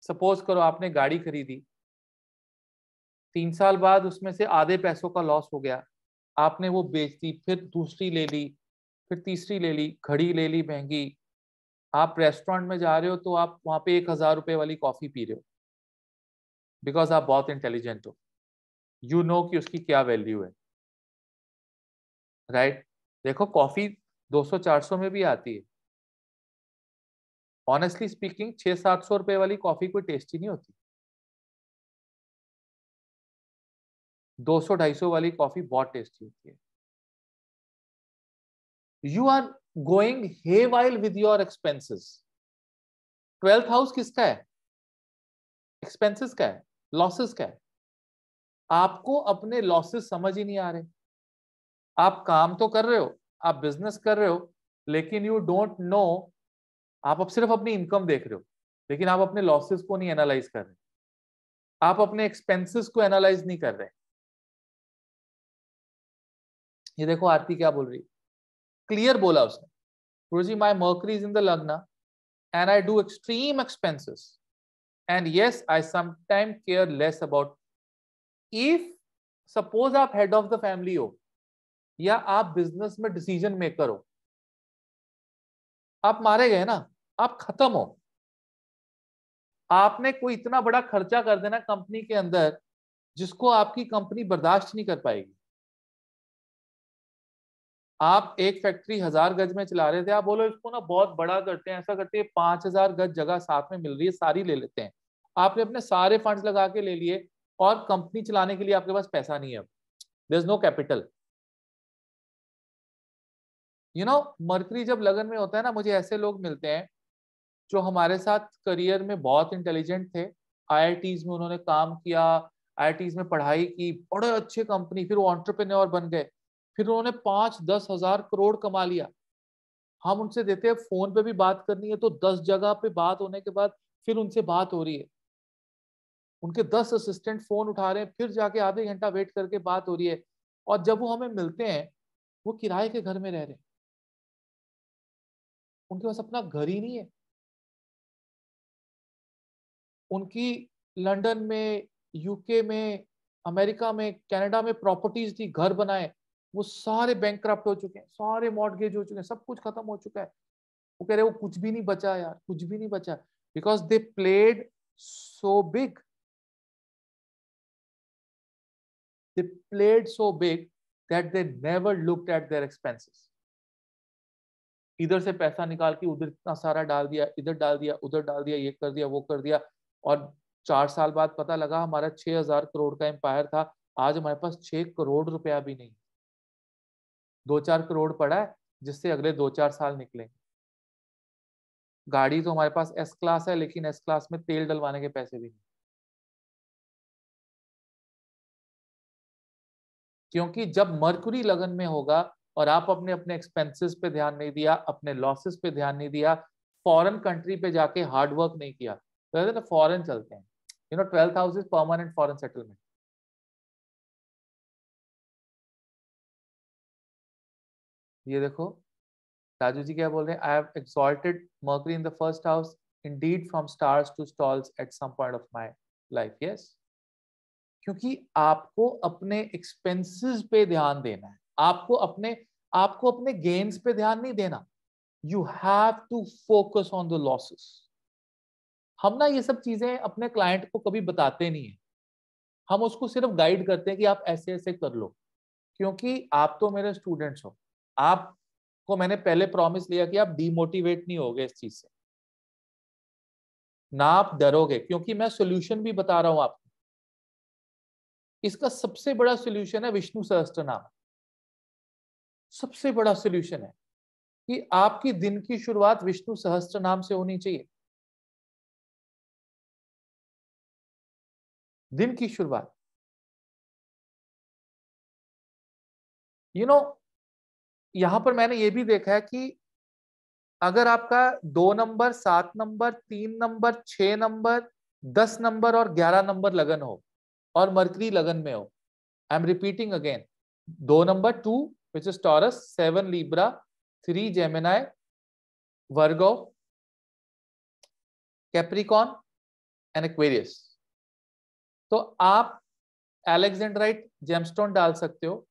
सपोज करो आपने गाड़ी खरीदी, 3 साल बाद उसमें से आधे पैसों का लॉस हो गया, आपने वो बेच दी, फिर दूसरी ले ली, फिर तीसरी ले ली, घड़ी ले ली महंगी. आप रेस्टोरेंट में जा रहे हो तो आप वहां पे 1000 रुपए वाली कॉफी पी रहे हो, बिकॉज आप बहुत इंटेलिजेंट हो. यू नो कि उसकी क्या वैल्यू है, राइट? देखो कॉफी 200-400 में भी आती है. ऑनेस्टली स्पीकिंग 600-700 रुपए वाली कॉफी कोई टेस्टी नहीं होती. 200-250 वाली कॉफी बहुत टेस्टी होती है. You are going haywire with your expenses. 12th house किसका है? एक्सपेंसेस का है, लॉसेस का है. आपको अपने लॉसेस समझ ही नहीं आ रहे. आप काम तो कर रहे हो, आप बिजनेस कर रहे हो, लेकिन यू डोंट नो. आप अब सिर्फ अपनी इनकम देख रहे हो, लेकिन आप अपने लॉसेस को नहीं एनालाइज कर रहे. आप अपने एक्सपेंसेस को एनालाइज नहीं कर रहे. ये देखो आरती क्या बोल रही, क्लियर बोला उसने. Guruji, my Mercury is in the lagna and I do extreme expenses and yes I sometime care less about. If suppose आप हेड ऑफ द फैमिली हो या आप बिजनेस में डिसीजन मेकर हो, आप मारे गए ना, आप खत्म हो. आपने कोई इतना बड़ा खर्चा कर देना कंपनी के अंदर जिसको आपकी कंपनी बर्दाश्त नहीं कर पाएगी. आप एक फैक्ट्री 1000 गज में चला रहे थे, आप बोलो इसको ना बहुत बड़ा करते हैं, ऐसा करते हैं, 5000 गज जगह साथ में मिल रही है, सारी ले लेते हैं. आपने अपने सारे फंड्स लगा के ले लिए और कंपनी चलाने के लिए आपके पास पैसा नहीं है. There is no capital. You know, mercury जब लगन में होता है ना, मुझे ऐसे लोग मिलते हैं जो हमारे साथ करियर में बहुत इंटेलिजेंट थे, आईआईटीज में उन्होंने काम किया, आईआईटीज में पढ़ाई की, बड़े अच्छे कंपनी, फिर वो एंटरप्रेन्योर बन गए, फिर उन्होंने 5-10 हजार करोड़ कमा लिया। हम उनसे देते हैं फोन पे भी बात करनी है तो 10 जगह पे बात होने के बाद फिर उनसे बात हो रही है। उनके 10 असिस्टेंट फोन उठा रहे हैं, फिर जाके आधे घंटा वेट करके बात हो रही है। और जब वो हमें मिलते हैं, वो किराए के घर में रह रहे हैं, उनके पास अपना घर ही नहीं है। उनकी लंदन में, यूके में, अमेरिका में, कनाडा में प्रॉपर्टीज थी, घर बनाए, वो सारे बैंकक्रप्ट हो चुके हैं, सारे मॉर्टगेज हो चुके हैं, सब कुछ खत्म हो चुका है। वो कह रहे वो कुछ भी नहीं बचा यार, कुछ भी नहीं बचा, because they played so big, they played so big that they never looked at their expenses. इधर से पैसा निकाल के उधर इतना सारा डाल दिया, इधर डाल दिया, उधर डाल दिया, ये कर दिया, वो कर दिया, और 4 साल बाद पता लगा हमारा 6,000 करोड़ का एम्पायर था, आज हमारे पास 6 करोड़ रुपया भी नहीं, 2-4 करोड़ पड़ा है जिससे अगले 2-4 साल निकलेंगे। गाड़ी तो हमारे पास एस क्लास है, लेकिन एस क्लास में तेल डलवाने के पैसे भी नहीं, क्योंकि जब मरकुरी लगन में होगा और आप अपने अपने एक्सपेंसेस पे ध्यान नहीं दिया, अपने लॉसेस पे ध्यान नहीं दिया, फॉरेन कंट्री पे जाके हार्ड वर्क नहीं किया, तो फॉरेन चलते हैं, 12th house is permanent foreign settlement. ये देखो राजू जी क्या बोल रहे हैं, I have exalted mercury in the first house indeed from stars to stalls at some point of my life. Yes, क्योंकि आपको अपने एक्सपेंसेस पे ध्यान देना है, आपको अपने गेन्स पे ध्यान नहीं देना। You have to focus on the losses. हम ना ये सब चीजें अपने क्लाइंट को कभी बताते नहीं है, हम उसको सिर्फ गाइड करते हैं कि आप ऐसे ऐसे कर लो, क्योंकि आप तो मेरे स्टूडेंट्स हो, आपको मैंने पहले प्रॉमिस लिया कि आप डीमोटिवेट नहीं होगे इस चीज से, ना आप डरोगे, क्योंकि मैं सोल्यूशन भी बता रहा हूं आपको। इसका सबसे बड़ा सोल्यूशन है विष्णु सहस्त्रनाम। सबसे बड़ा सोल्यूशन है कि आपकी दिन की शुरुआत विष्णु सहस्त्रनाम से होनी चाहिए। दिन की शुरुआत, यहां पर मैंने ये भी देखा है कि अगर आपका 2 number, 7 number, 3 number, 6 number, 10 number और 11 नंबर लगन हो और मरकरी लगन में हो, I am repeating again, 2 number 2 which is Taurus, 7 Libra, 3 Gemini, Virgo, Capricorn and Aquarius, तो आप एलेक्जेंड्राइट जेमस्टोन डाल सकते हो।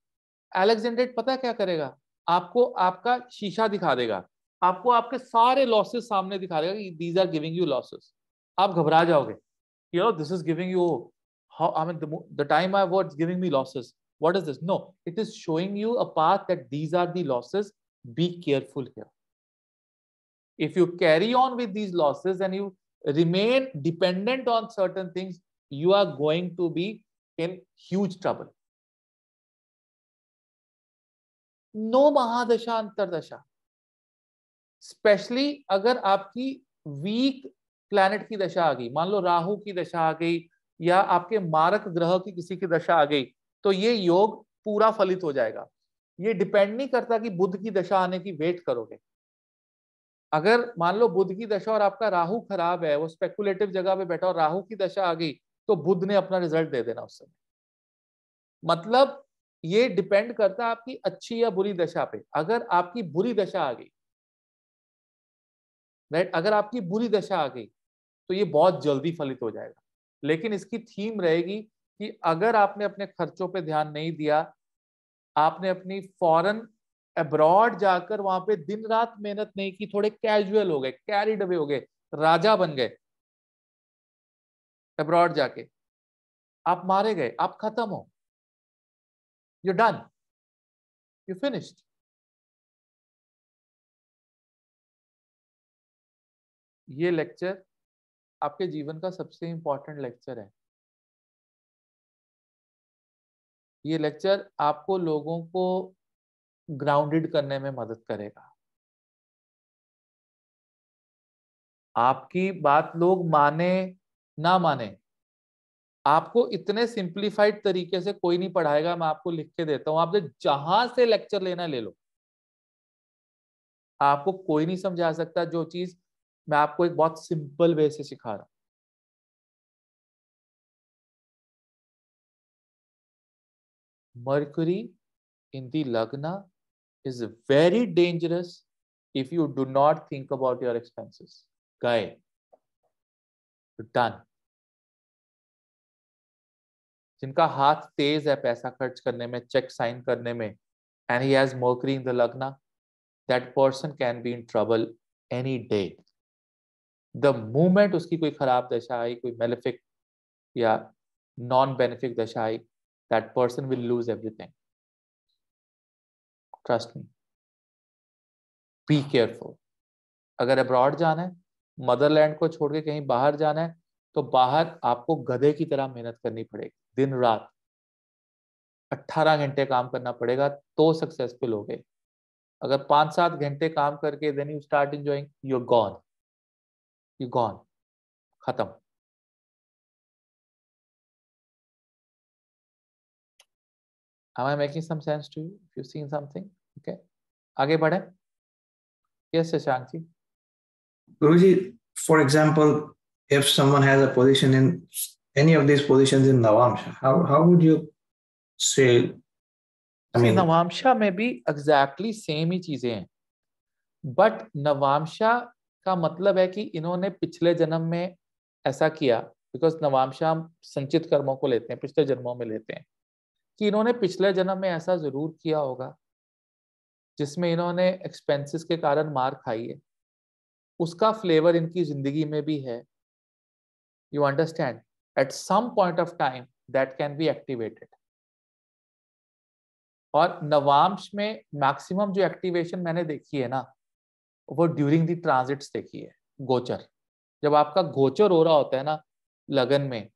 एलेक्जेंड्राइट पता है क्या करेगा, आपको आपका शीशा दिखा देगा, आपको आपके सारे लॉसेस सामने दिखा देगा कि these are giving you losses. आप घबरा जाओगे, this is giving you, how I mean the time I was giving me losses. What is this? No, it is showing you a path that these are the losses. Be careful here. If you carry on with these losses and you remain dependent on certain things, you are going to be in huge trouble. No महादशा अंतरदशा, स्पेशली अगर आपकी वीक प्लैनेट की दशा आ गई, मान लो राहु की दशा आ गई या आपके मारक ग्रह की किसी की दशा आ गई, तो ये योग पूरा फलित हो जाएगा। ये डिपेंड नहीं करता कि बुध की दशा आने की वेट करोगे। अगर मान लो बुध की दशा और आपका राहु खराब है, वो स्पेकुलेटिव जगह पे बैठा और राहु की दशा आ गई, तो बुध ने अपना रिजल्ट दे देना उस समय। मतलब ये डिपेंड करता है आपकी अच्छी या बुरी दशा पे। अगर आपकी बुरी दशा आ गई, राइट, अगर आपकी बुरी दशा आ गई तो ये बहुत जल्दी फलित हो जाएगा। लेकिन इसकी थीम रहेगी कि अगर आपने अपने खर्चों पे ध्यान नहीं दिया, आपने अपनी फॉरेन अब्रॉड जाकर वहां पे दिन रात मेहनत नहीं की, थोड़े कैजुअल हो गए, कैरिड अवे हो गए, राजा बन गए अब्रॉड जाके, आप मारे गए, आप खत्म हो, यू डन, यू फिनिश्ड। ये लेक्चर आपके जीवन का सबसे इंपॉर्टेंट लेक्चर है। ये लेक्चर आपको लोगों को ग्राउंडेड करने में मदद करेगा। आपकी बात लोग माने ना माने, आपको इतने सिंप्लीफाइड तरीके से कोई नहीं पढ़ाएगा, मैं आपको लिख के देता हूं, आपने जहां से लेक्चर लेना ले लो, आपको कोई नहीं समझा सकता जो चीज मैं आपको एक बहुत सिंपल वे से सिखा रहा हूं। Mercury in the Lagna is very dangerous if you do not think about your expenses. Guy, done. जिनका हाथ तेज है पैसा खर्च करने में, चेक साइन करने में, and he has Mercury in the Lagna, that person can be in trouble any day. The moment उसकी कोई खराब दशा आई, कोई malefic या नॉन बेनिफिक दशा आई, that person will lose everything. Trust me. Be careful. अगर अब्रॉड जाना है, मदरलैंड को छोड़ के कहीं बाहर जाना है, तो बाहर आपको गधे की तरह मेहनत करनी पड़ेगी, दिन रात 18 घंटे काम करना पड़ेगा तो सक्सेसफुल हो गए। अगर 5-7 घंटे काम करके then you start enjoying, you gone, खत्म। Am I making some sense to you? If you've seen something, okay? आगे बढ़े। Yes, Shashank ji. Guruji, for example, if someone has a position in any of these positions in Navamsha, how would you say? I mean, Navamsa में भी एग्जैक्टली सेम ही चीजें हैं, बट नवामशा का मतलब है कि इन्होंने पिछले जन्म में ऐसा किया, बिकॉज नवामशा हम संचित कर्मों को लेते हैं, पिछले जन्मों में लेते हैं, कि इन्होंने पिछले जन्म में ऐसा जरूर किया होगा जिसमें इन्होंने एक्सपेंसेस के कारण मार खाई है, उसका फ्लेवर इनकी जिंदगी में भी है। You understand? At some point of time that can be activated. और नवांश में मैक्सिमम जो एक्टिवेशन मैंने देखी है ना, वो ड्यूरिंग द ट्रांजिट्स देखी है, गोचर। जब आपका गोचर हो रहा होता है ना लगन में,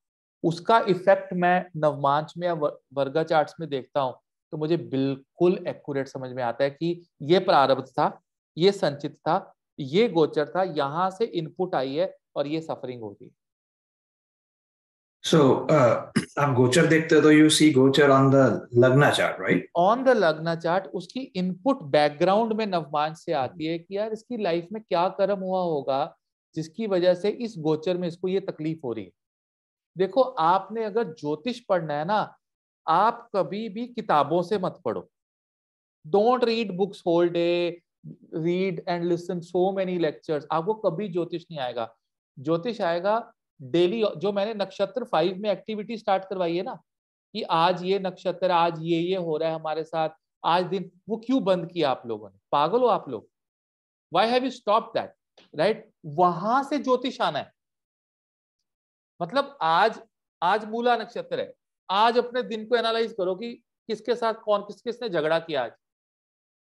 उसका इफेक्ट मैं नवमांश में या वर्गा चार्ट्स में देखता हूं, तो मुझे बिल्कुल एक्यूरेट समझ में आता है कि ये प्रारब्ध था, ये संचित था, ये गोचर था, यहां से इनपुट आई है और ये सफरिंग हो रही है। So, आप गोचर देखते हो तो you see गोचर on the लग्ना चार्ट, right? On the लग्ना चार्ट उसकी इनपुट बैकग्राउंड में नवमांश से आती है कि यार इसकी लाइफ में क्या कर्म हुआ होगा जिसकी वजह से इस गोचर में इसको ये तकलीफ हो रही है। देखो, आपने अगर ज्योतिष पढ़ना है ना, आप कभी भी किताबों से मत पढ़ो। Don't read books whole day, read and listen so many lectures, आपको कभी ज्योतिष नहीं आएगा। ज्योतिष आएगा डेली। जो मैंने नक्षत्र 5 में एक्टिविटी स्टार्ट करवाई है ना, कि आज ये नक्षत्र, आज ये हो रहा है हमारे साथ, आज दिन, वो क्यों बंद किया आप लोगों ने? पागल हो आप लोग? Why have you stop that? Right? वहां से ज्योतिष आना है। मतलब आज मूला नक्षत्र है, आज अपने दिन को एनालाइज करो कि किसके साथ कौन किसने झगड़ा किया, आज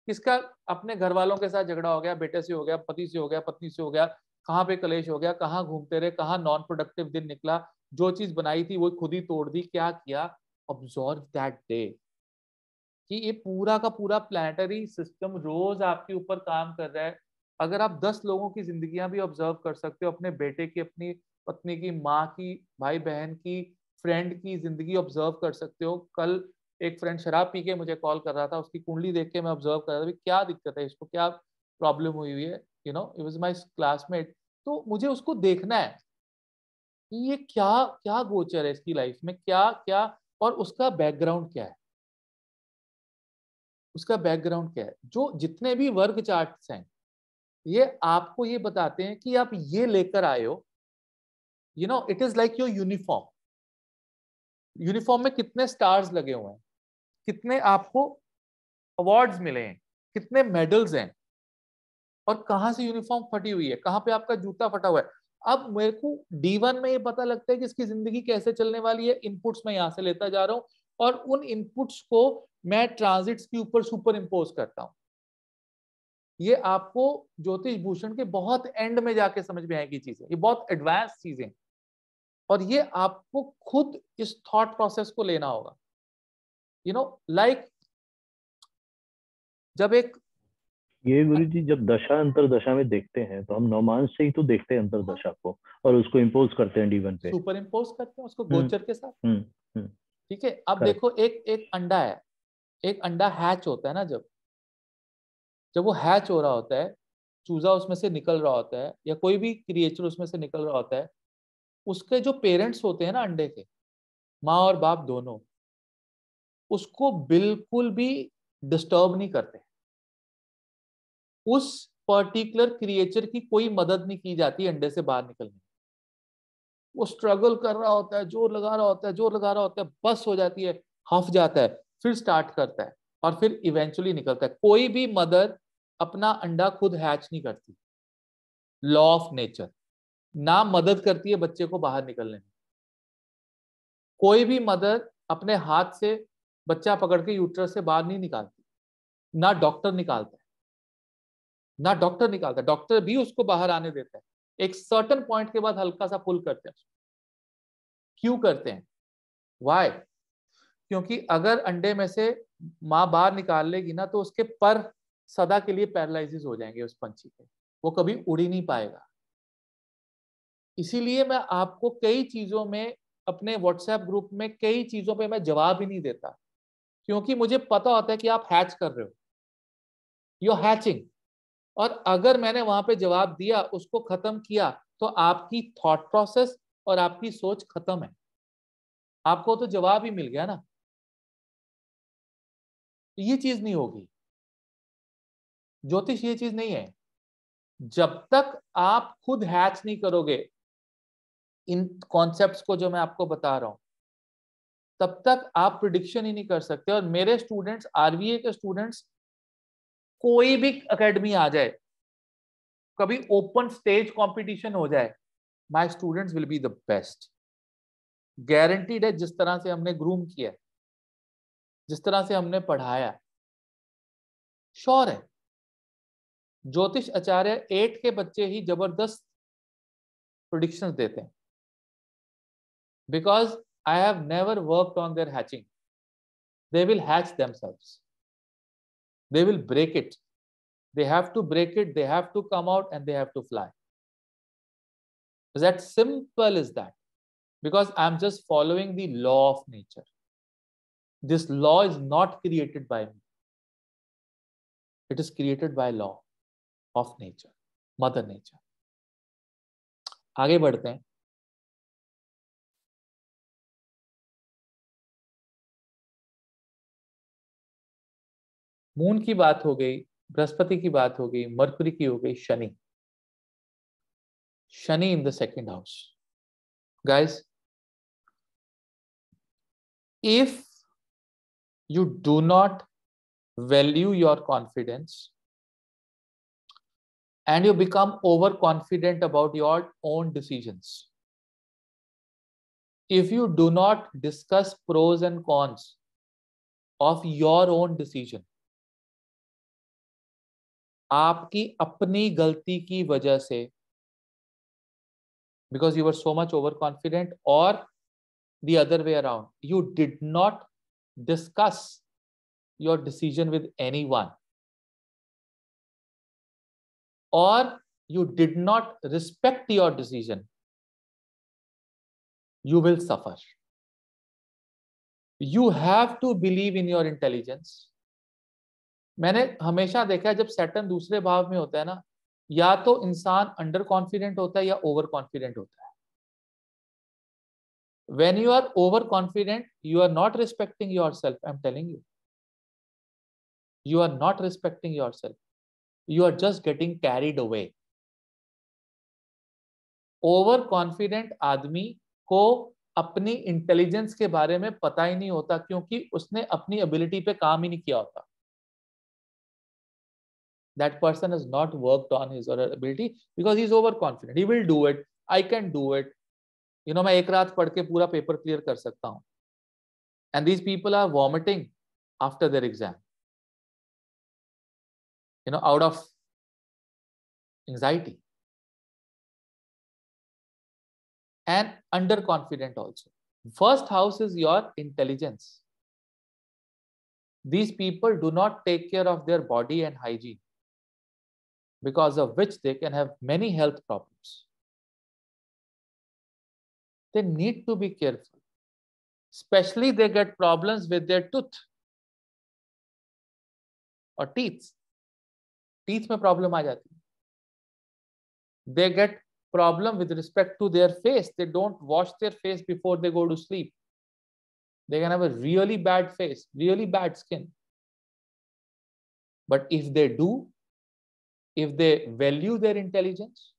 किसका अपने घर वालों के साथ झगड़ा हो गया, बेटे से हो गया, पति से हो गया, पत्नी से हो गया, कहाँ पे कलेश हो गया, कहाँ घूमते रहे, कहाँ नॉन प्रोडक्टिव दिन निकला, जो चीज बनाई थी वो खुद ही तोड़ दी, क्या किया। ऑब्जर्व दैट डे कि ये पूरा का पूरा प्लैनेटरी सिस्टम रोज आपके ऊपर काम कर रहा है। अगर आप 10 लोगों की जिंदगियां भी ऑब्जर्व कर सकते हो, अपने बेटे की, अपनी पत्नी की, माँ की, भाई बहन की, फ्रेंड की जिंदगी ऑब्जर्व कर सकते हो। कल एक फ्रेंड शराब पी के मुझे कॉल कर रहा था, उसकी कुंडली देख के मैं ऑब्जर्व कर रहा था क्या दिक्कत है, इसको क्या प्रॉब्लम हुई है, you know, it was my classmate. तो मुझे उसको देखना है कि ये क्या क्या गोचर है इसकी लाइफ में, क्या क्या, और उसका बैकग्राउंड क्या है, उसका बैकग्राउंड क्या है। जो जितने भी वर्ग चार्ट्स हैं ये आपको ये बताते हैं कि आप ये लेकर आए हो, you know, it is like your uniform. Uniform में कितने स्टार्स लगे हुए हैं, कितने आपको अवार्ड्स मिले हैं, कितने मेडल्स हैं, और कहां से यूनिफॉर्म फटी हुई है, कहां पे आपका जूता फटा हुआ है। अब मेरे को D1 में ये पता लगता है कि इसकी जिंदगी कैसे चलने वाली है। इनपुट्स मैं यहां से लेता जा रहा हूं और उन इनपुट्स को मैं ट्रांजिट्स के ऊपर सुपर इम्पोज करता हूं। ये आपको ज्योतिष भूषण के बहुत एंड में जाके समझ में आएगी चीजें, ये बहुत एडवांस चीजें, और ये आपको खुद इस थॉट प्रोसेस को लेना होगा। यू नो, लाइक जब एक ये गुरुजी जब दशा अंतरदशा में देखते हैं तो हम नौमांश से ही तो देखते हैं अंतरदशा को और उसको इम्पोज करते हैं D1 पे। सुपर इम्पोज करते हैं उसको हम्म गोचर के साथ। हम्म ठीक है, अब Correct. देखो एक अंडा है, एक अंडा हैच होता है ना, जब वो हैच हो रहा होता है, चूजा उसमें से निकल रहा होता है या कोई भी क्रिएचर उसमें से निकल रहा होता है, उसके जो पेरेंट्स होते हैं ना अंडे के, माँ और बाप दोनों, उसको बिल्कुल भी डिस्टर्ब नहीं करते। उस पर्टिकुलर क्रिएचर की कोई मदद नहीं की जाती अंडे से बाहर निकलने में। वो स्ट्रगल कर रहा होता है, जोर लगा रहा होता है, जोर लगा रहा होता है, बस हो जाती है, हफ जाता है, फिर स्टार्ट करता है और फिर इवेंचुअली निकलता है। कोई भी मदर अपना अंडा खुद हैच नहीं करती, लॉ ऑफ नेचर। ना मदद करती है बच्चे को बाहर निकलने में। कोई भी मदर अपने हाथ से बच्चा पकड़ के यूट्रस से बाहर नहीं निकालती, ना डॉक्टर निकालता है, ना डॉक्टर निकालता है। डॉक्टर भी उसको बाहर आने देता है, एक सर्टेन पॉइंट के बाद हल्का सा पुल करते हैं। क्यों करते हैं? वाई? क्योंकि अगर अंडे में से माँ बाहर निकाल लेगी ना तो उसके पर सदा के लिए पैरालिसिस हो जाएंगे उस पंछी के, वो कभी उड़ ही नहीं पाएगा। इसीलिए मैं आपको कई चीजों में, अपने व्हाट्सएप ग्रुप में कई चीजों पे मैं जवाब ही नहीं देता, क्योंकि मुझे पता होता है कि आप हैच कर रहे हो, यू आर हैचिंग। और अगर मैंने वहां पे जवाब दिया, उसको खत्म किया, तो आपकी थॉट प्रोसेस और आपकी सोच खत्म है। आपको तो जवाब ही मिल गया ना। ये चीज नहीं होगी, ज्योतिष ये चीज नहीं है। जब तक आप खुद हैच नहीं करोगे इन कॉन्सेप्ट्स को जो मैं आपको बता रहा हूं, तब तक आप प्रिडिक्शन ही नहीं कर सकते। और मेरे स्टूडेंट्स, आरवीए के स्टूडेंट्स, कोई भी एकेडमी आ जाए, कभी ओपन स्टेज कंपटीशन हो जाए, my students will be the best, guaranteed है। जिस तरह से हमने ग्रूम किया, जिस तरह से हमने पढ़ाया, श्योर है। ज्योतिष आचार्य 8 के बच्चे ही जबरदस्त प्रेडिक्शंस देते हैं, because I have never worked on their hatching. They will hatch themselves, they will break it, they have to break it, they have to come out and they have to fly. It's that simple as that, because I'm just following the law of nature. This law is not created by me, it is created by law of nature, mother nature. आगे बढ़ते हैं। मून की बात हो गई, बृहस्पति की बात हो गई, मरकुरी की हो गई, Shani. Shani in the second house. Guys, if you do not value your confidence and you become overconfident about your own decisions, if you do not discuss pros and cons of your own decision, आपकी अपनी गलती की वजह से, because you were so much overconfident, or the other way around, you did not discuss your decision with anyone, or you did not respect your decision, you will suffer. You have to believe in your intelligence. मैंने हमेशा देखा है, जब सैटर्न दूसरे भाव में होता है ना, या तो इंसान अंडर कॉन्फिडेंट होता है या ओवर कॉन्फिडेंट होता है। When you are overconfident, you are not respecting yourself. I'm telling you, you are not respecting yourself. You are just getting carried away. Overconfident आदमी को अपनी इंटेलिजेंस के बारे में पता ही नहीं होता, क्योंकि उसने अपनी एबिलिटी पे काम ही नहीं किया होता। That person has not worked on his or her ability because he is overconfident. He will do it. I can do it. You know, मैं एक रात पढ़ के पूरा पेपर क्लियर कर सकता हूँ। And these people are vomiting after their exam, you know, out of anxiety and underconfident also. First house is your intelligence. These people do not take care of their body and hygiene. because of which they can have many health problems. They need to be careful. Especially they get problems with their tooth or teeth. Teeth में problem आ जाती है. They get problem with respect to their face. They don't wash their face before they go to sleep. They can have a really bad face, really bad skin. But if they do, if they value their intelligence,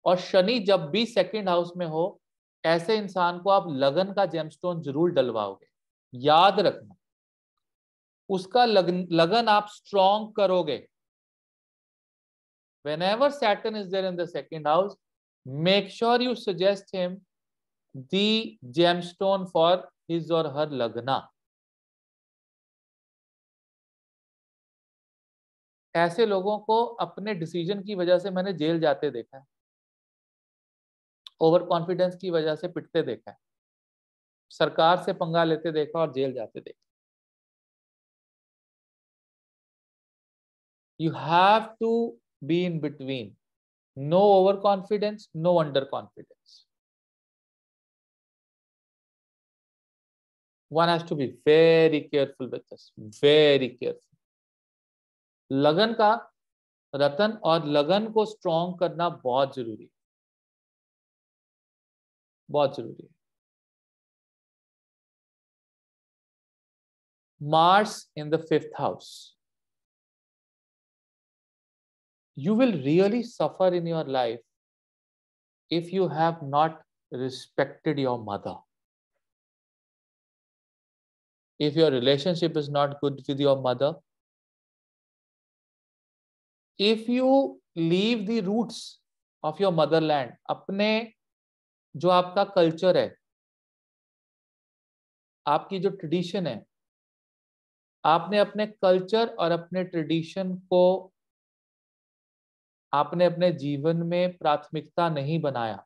और शनि जब भी सेकंड हाउस में हो, ऐसे इंसान को आप लगन का जेमस्टोन जरूर डलवाओगे. याद रखना, उसका लगन आप स्ट्रॉन्ग करोगे. Whenever Saturn is there in the second house, make sure you suggest him the gemstone for his or her lagna. ऐसे लोगों को अपने डिसीजन की वजह से मैंने जेल जाते देखा है, ओवर कॉन्फिडेंस की वजह से पिटते देखा है, सरकार से पंगा लेते देखा और जेल जाते देखा. You have to be in between. No overconfidence, no underconfidence. One has to be very careful with this. Very careful. लगन का रतन और लगन को स्ट्रॉन्ग करना बहुत जरूरी है. बहुत जरूरी है. Mars in the 5th house. You will really suffer in your life if you have not respected your mother. If your relationship is not good with your mother, if you leave the roots of your motherland, अपने जो आपका कल्चर है, आपकी जो ट्रेडिशन है, आपने अपने कल्चर और अपने ट्रेडिशन को आपने अपने जीवन में प्राथमिकता नहीं बनाया,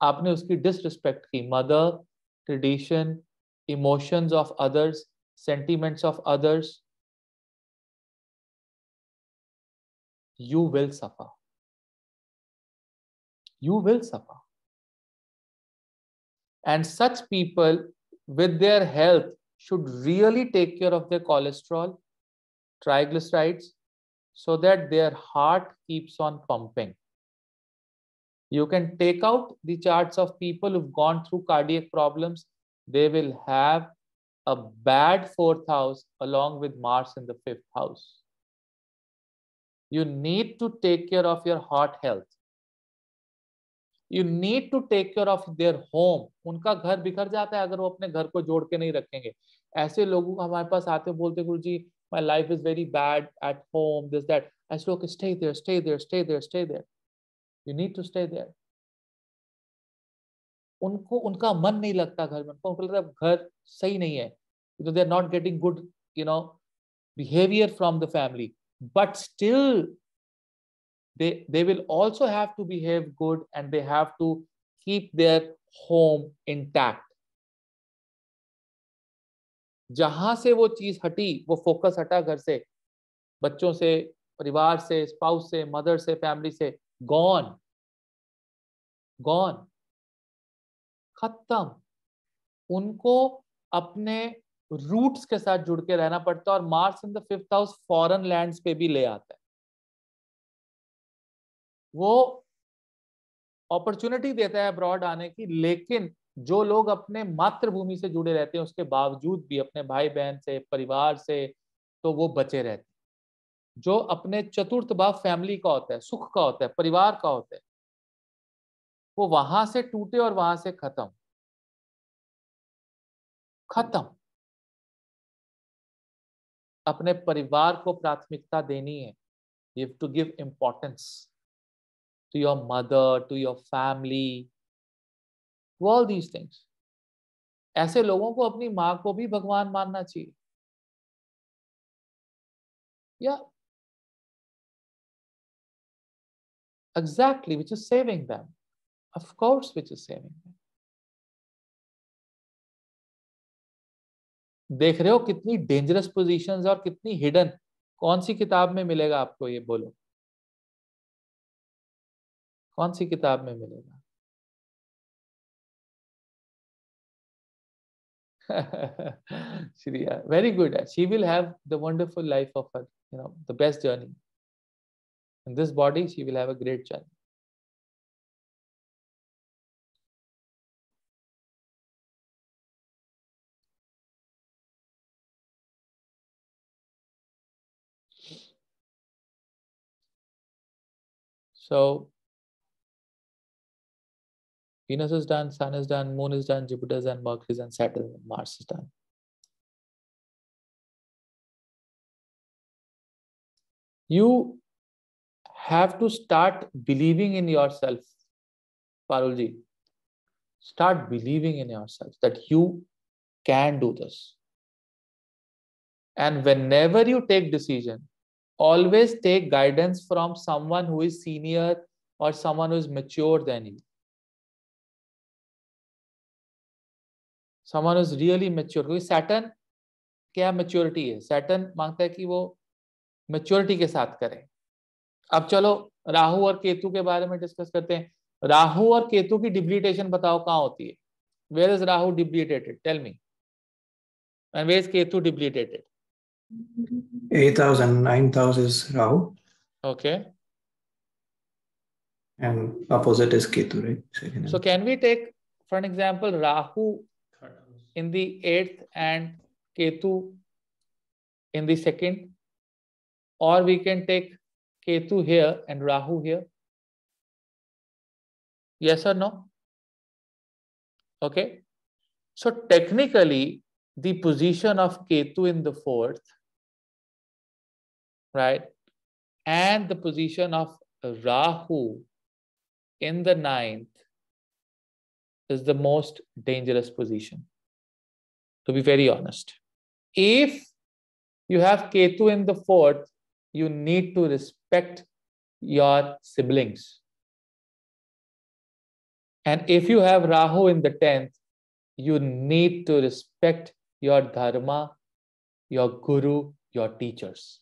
आपने उसकी डिसरिस्पेक्ट की. Mother, tradition, emotions of others, sentiments of others, you will suffer. You will suffer. And such people with their health should really take care of their cholesterol, triglycerides, so that their heart keeps on pumping. You can take out the charts of people who've gone through cardiac problems. They will have a bad 4th house along with Mars in the 5th house. You need to take care of your heart health. You need to take care of their home. उनका घर बिखर जाता है अगर वो अपने घर को जोड़ के नहीं रखेंगे. ऐसे लोगों हमारे पास आते बोलते, गुरुजी, my life is very bad at home, this, that. I said, okay, stay there, stay there, stay there, stay there. You need to stay there. उनको उनका मन नहीं लगता घर में. उनको लगता है घर सही नहीं है. You know, they're not getting good, behavior from the family. But still, they will also have to behave good and they have to keep their home intact. जहां से वो चीज हटी, वो फोकस हटा घर से, बच्चों से, परिवार से, स्पाउस से, मदर से, फैमिली से, गॉन, खत्म. उनको अपने रूट्स के साथ जुड़ के रहना पड़ता है. और Mars in the 5th house foreign lands पे भी ले आता है. वो अपॉर्चुनिटी देता है अब्रॉड आने की, लेकिन जो लोग अपने मातृभूमि से जुड़े रहते हैं उसके बावजूद भी अपने भाई बहन से, परिवार से, तो वो बचे रहते हैं. जो अपने चतुर्थ भाव फैमिली का होता है, सुख का होता है, परिवार का होता है, वो वहां से टूटे और वहां से खत्म. अपने परिवार को प्राथमिकता देनी है. You have to give importance to your mother, to your family, to all these things. ऐसे लोगों को अपनी माँ को भी भगवान मानना चाहिए. Yeah, exactly, which is saving them. Of course, which is saving them. देख रहे हो कितनी डेंजरस पोजीशंस और कितनी हिडन. कौन सी किताब में मिलेगा आपको, ये बोलो. कौन सी किताब में मिलेगा? Shriya, very good. She will have the wonderful life of her, the best journey. In this body, she will have a great journey. So, Venus is done, Sun is done, Moon is done, Jupiter is done, Mercury is done, Saturn, Mars is done. You have to start believing in yourself, Parulji. Start believing in yourself that you can do this. And whenever you take decision, always take guidance from someone who is senior or someone who is mature than you. Someone who is really mature. क्योंकि Saturn क्या maturity है? Saturn मांगता है कि वो maturity के साथ करें. अब चलो राहु और केतु के बारे में डिस्कस करते हैं. राहु और केतु की डिप्लीटेशन बताओ कहाँ होती है? Where is Rahu debilitated? Tell me. And where is Ketu debilitated? 8th house and 9th house is Rahu. Okay. And opposite is Ketu, right? Second So can we take, for an example, Rahu in the 8th and Ketu in the 2nd? Or we can take Ketu here and Rahu here? Yes or no? Okay. So technically, the position of Ketu in the 4th, right, and the position of Rahu in the 9th is the most dangerous position, to be very honest. If you have Ketu in the 4th, you need to respect your siblings. And if you have Rahu in the 10th, you need to respect your dharma, your guru, your teachers.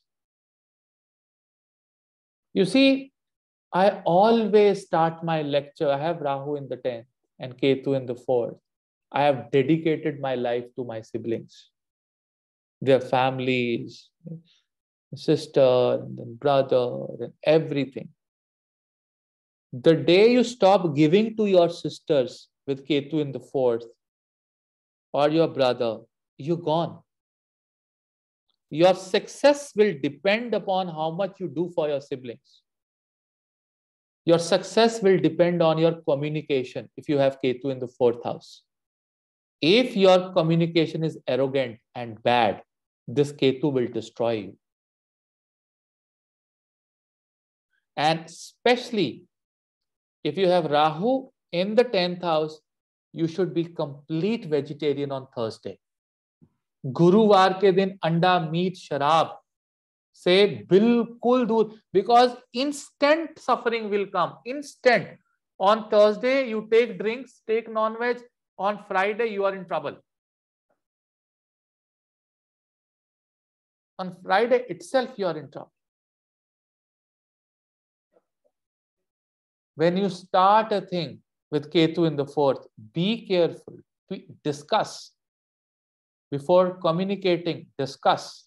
You see, I always start my lecture. I have Rahu in the 10th and Ketu in the 4th. I have dedicated my life to my siblings, their families, sister, and brother, and everything. The day you stop giving to your sisters with Ketu in the 4th, or your brother, you're gone. Your success will depend upon how much you do for your siblings. Your success will depend on your communication if you have Ketu in the 4th house. If your communication is arrogant and bad, this Ketu will destroy you. And especially if you have Rahu in the 10th house, you should be complete vegetarian on Thursday. गुरुवार के दिन अंडा, मीट, शराब से बिल्कुल दूर, because instant suffering will come. Instant. On Thursday, you take drinks, take non-veg. On Friday, you are in trouble. On Friday itself, you are in trouble. When you start a thing with Ketu in the 4th, be careful. Discuss. Before communicating, discuss.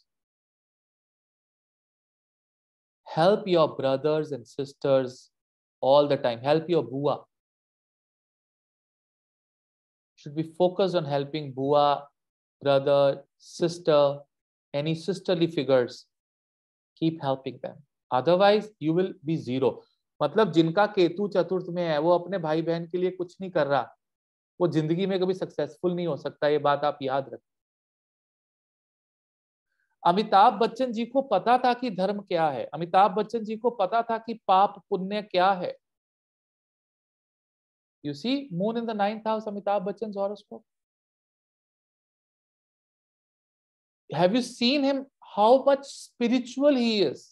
Help your brothers and sisters all the time. Help your bua. Should be focused on helping bua, brother, sister, any sisterly figures. Keep helping them. Otherwise, you will be zero. मतलब जिनका केतु चतुर्थ में है, वो अपने भाई बहन के लिए कुछ नहीं कर रहा, वो जिंदगी में कभी सक्सेसफुल नहीं हो सकता. ये बात आप याद रखें. अमिताभ बच्चन जी को पता था कि धर्म क्या है. अमिताभ बच्चन जी को पता था कि पाप पुण्य क्या है. You see, Moon in the 9th house, Amitabh Bachchan's horoscope. Have you seen him? How much spiritual he is.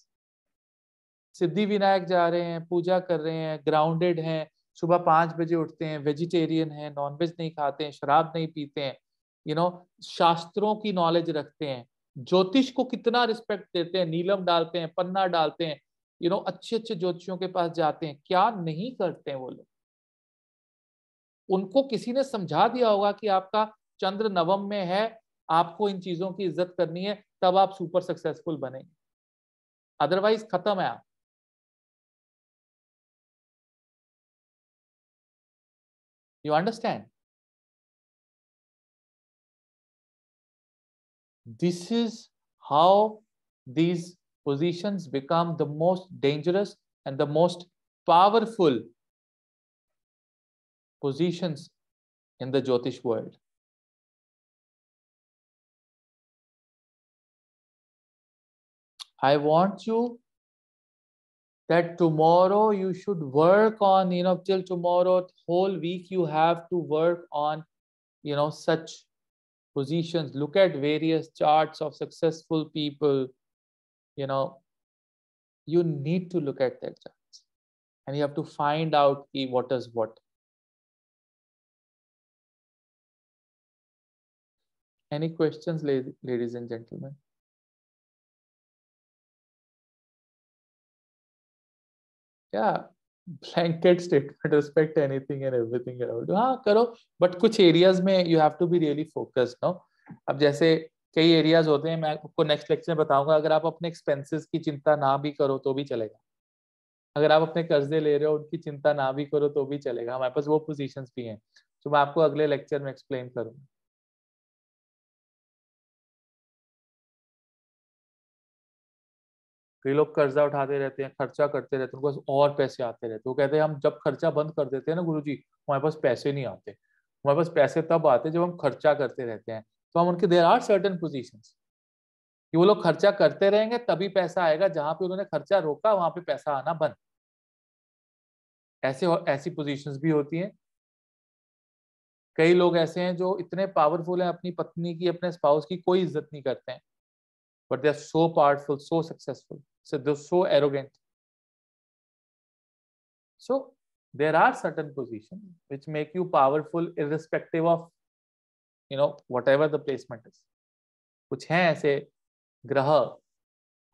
Siddhi Vinayak जा रहे हैं, पूजा कर रहे हैं, ग्राउंडेड हैं, सुबह 5 बजे उठते हैं, वेजिटेरियन हैं, नॉनवेज नहीं खाते हैं, शराब नहीं पीते हैं, शास्त्रों की नॉलेज रखते हैं, ज्योतिष को कितना रिस्पेक्ट देते हैं, नीलम डालते हैं, पन्ना डालते हैं. अच्छे अच्छे ज्योतिषियों के पास जाते हैं, क्या नहीं करते हैं वो लोग। उनको किसी ने समझा दिया होगा कि आपका चंद्र नवम में है, आपको इन चीजों की इज्जत करनी है, तब आप सुपर सक्सेसफुल बनेंगे, अदरवाइज खत्म है आप। You understand? This is how these positions become the most dangerous and the most powerful positions in the Jyotish world. I want you that tomorrow you should work on, till tomorrow, whole week you have to work on, such positions. Look at various charts of successful people. You need to look at that charts and you have to find out what is what. Any questions, ladies and gentlemen? Yeah, blanket statement, respect anything and everything around you. हाँ करो, but कुछ areas में you have to be really focused, no? अब जैसे कई एरियाज होते हैं, मैं आपको नेक्स्ट लेक्चर में बताऊंगा, अगर आप अपने एक्सपेंसेस की चिंता ना भी करो तो भी चलेगा, अगर आप अपने कर्जे ले रहे हो उनकी चिंता ना भी करो तो भी चलेगा। हमारे पास वो पोजीशंस भी हैं जो मैं आपको अगले लेक्चर में एक्सप्लेन करूंगा। कई लोग कर्जा उठाते रहते हैं, खर्चा करते रहते हैं, उनको पास और पैसे आते रहते हैं। वो कहते हैं हम जब खर्चा बंद कर देते हैं ना गुरुजी, हमारे पास पैसे नहीं आते। हमारे पास पैसे तब आते हैं जब हम खर्चा करते रहते हैं। तो हम उनके देयर आर सर्टेन पोजीशंस कि वो लोग खर्चा करते रहेंगे तभी पैसा आएगा, जहां पे उन्होंने खर्चा रोका वहां पे पैसा आना बंद। ऐसी पोजीशंस भी होती हैं। कई लोग ऐसे हैं जो इतने पावरफुल हैं, अपनी पत्नी की, अपने स्पाउस की कोई इज्जत नहीं करते हैं, but they are so powerful, so successful, so they're so arrogant. So there are certain positions which make you powerful irrespective of whatever the placement is. कुछ हैं ऐसे ग्रह,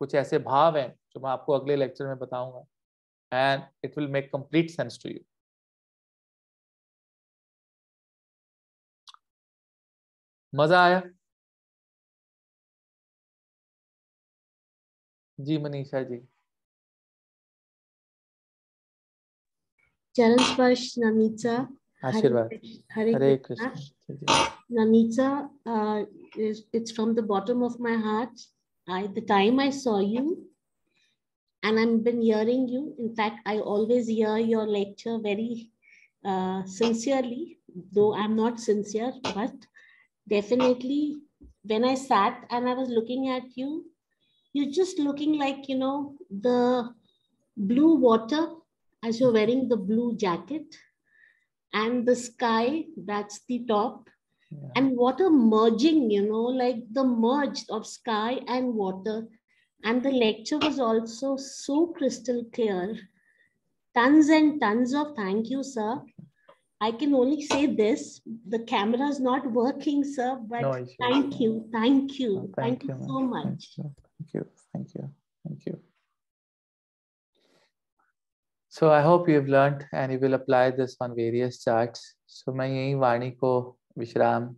कुछ ऐसे भाव हैं जो मैं आपको अगले लेक्चर में बताऊंगा, and it will make complete sense to you. मजा आया जी? मनीषा जी। चरण स्पर्श नमिता। आशीर्वाद। हरे Krishna. Namita, it's from the bottom of my heart. The time I saw you, and I've been hearing you. In fact, I always hear your lecture very sincerely, though I'm not sincere, but definitely when I sat and I was looking at you, you're just looking like, the blue water as you're wearing the blue jacket, and the sky, that's the top. Yeah. And water merging, like the merge of sky and water. And the lecture was also so crystal clear. Tons and tons of thank you, sir. I can only say this, the camera is not working, sir, but no issue. Thank you. Thank you. No, thank you so much. Thank you. So I hope you've learned and you will apply this on various charts. So मैं यही वाणी को विश्राम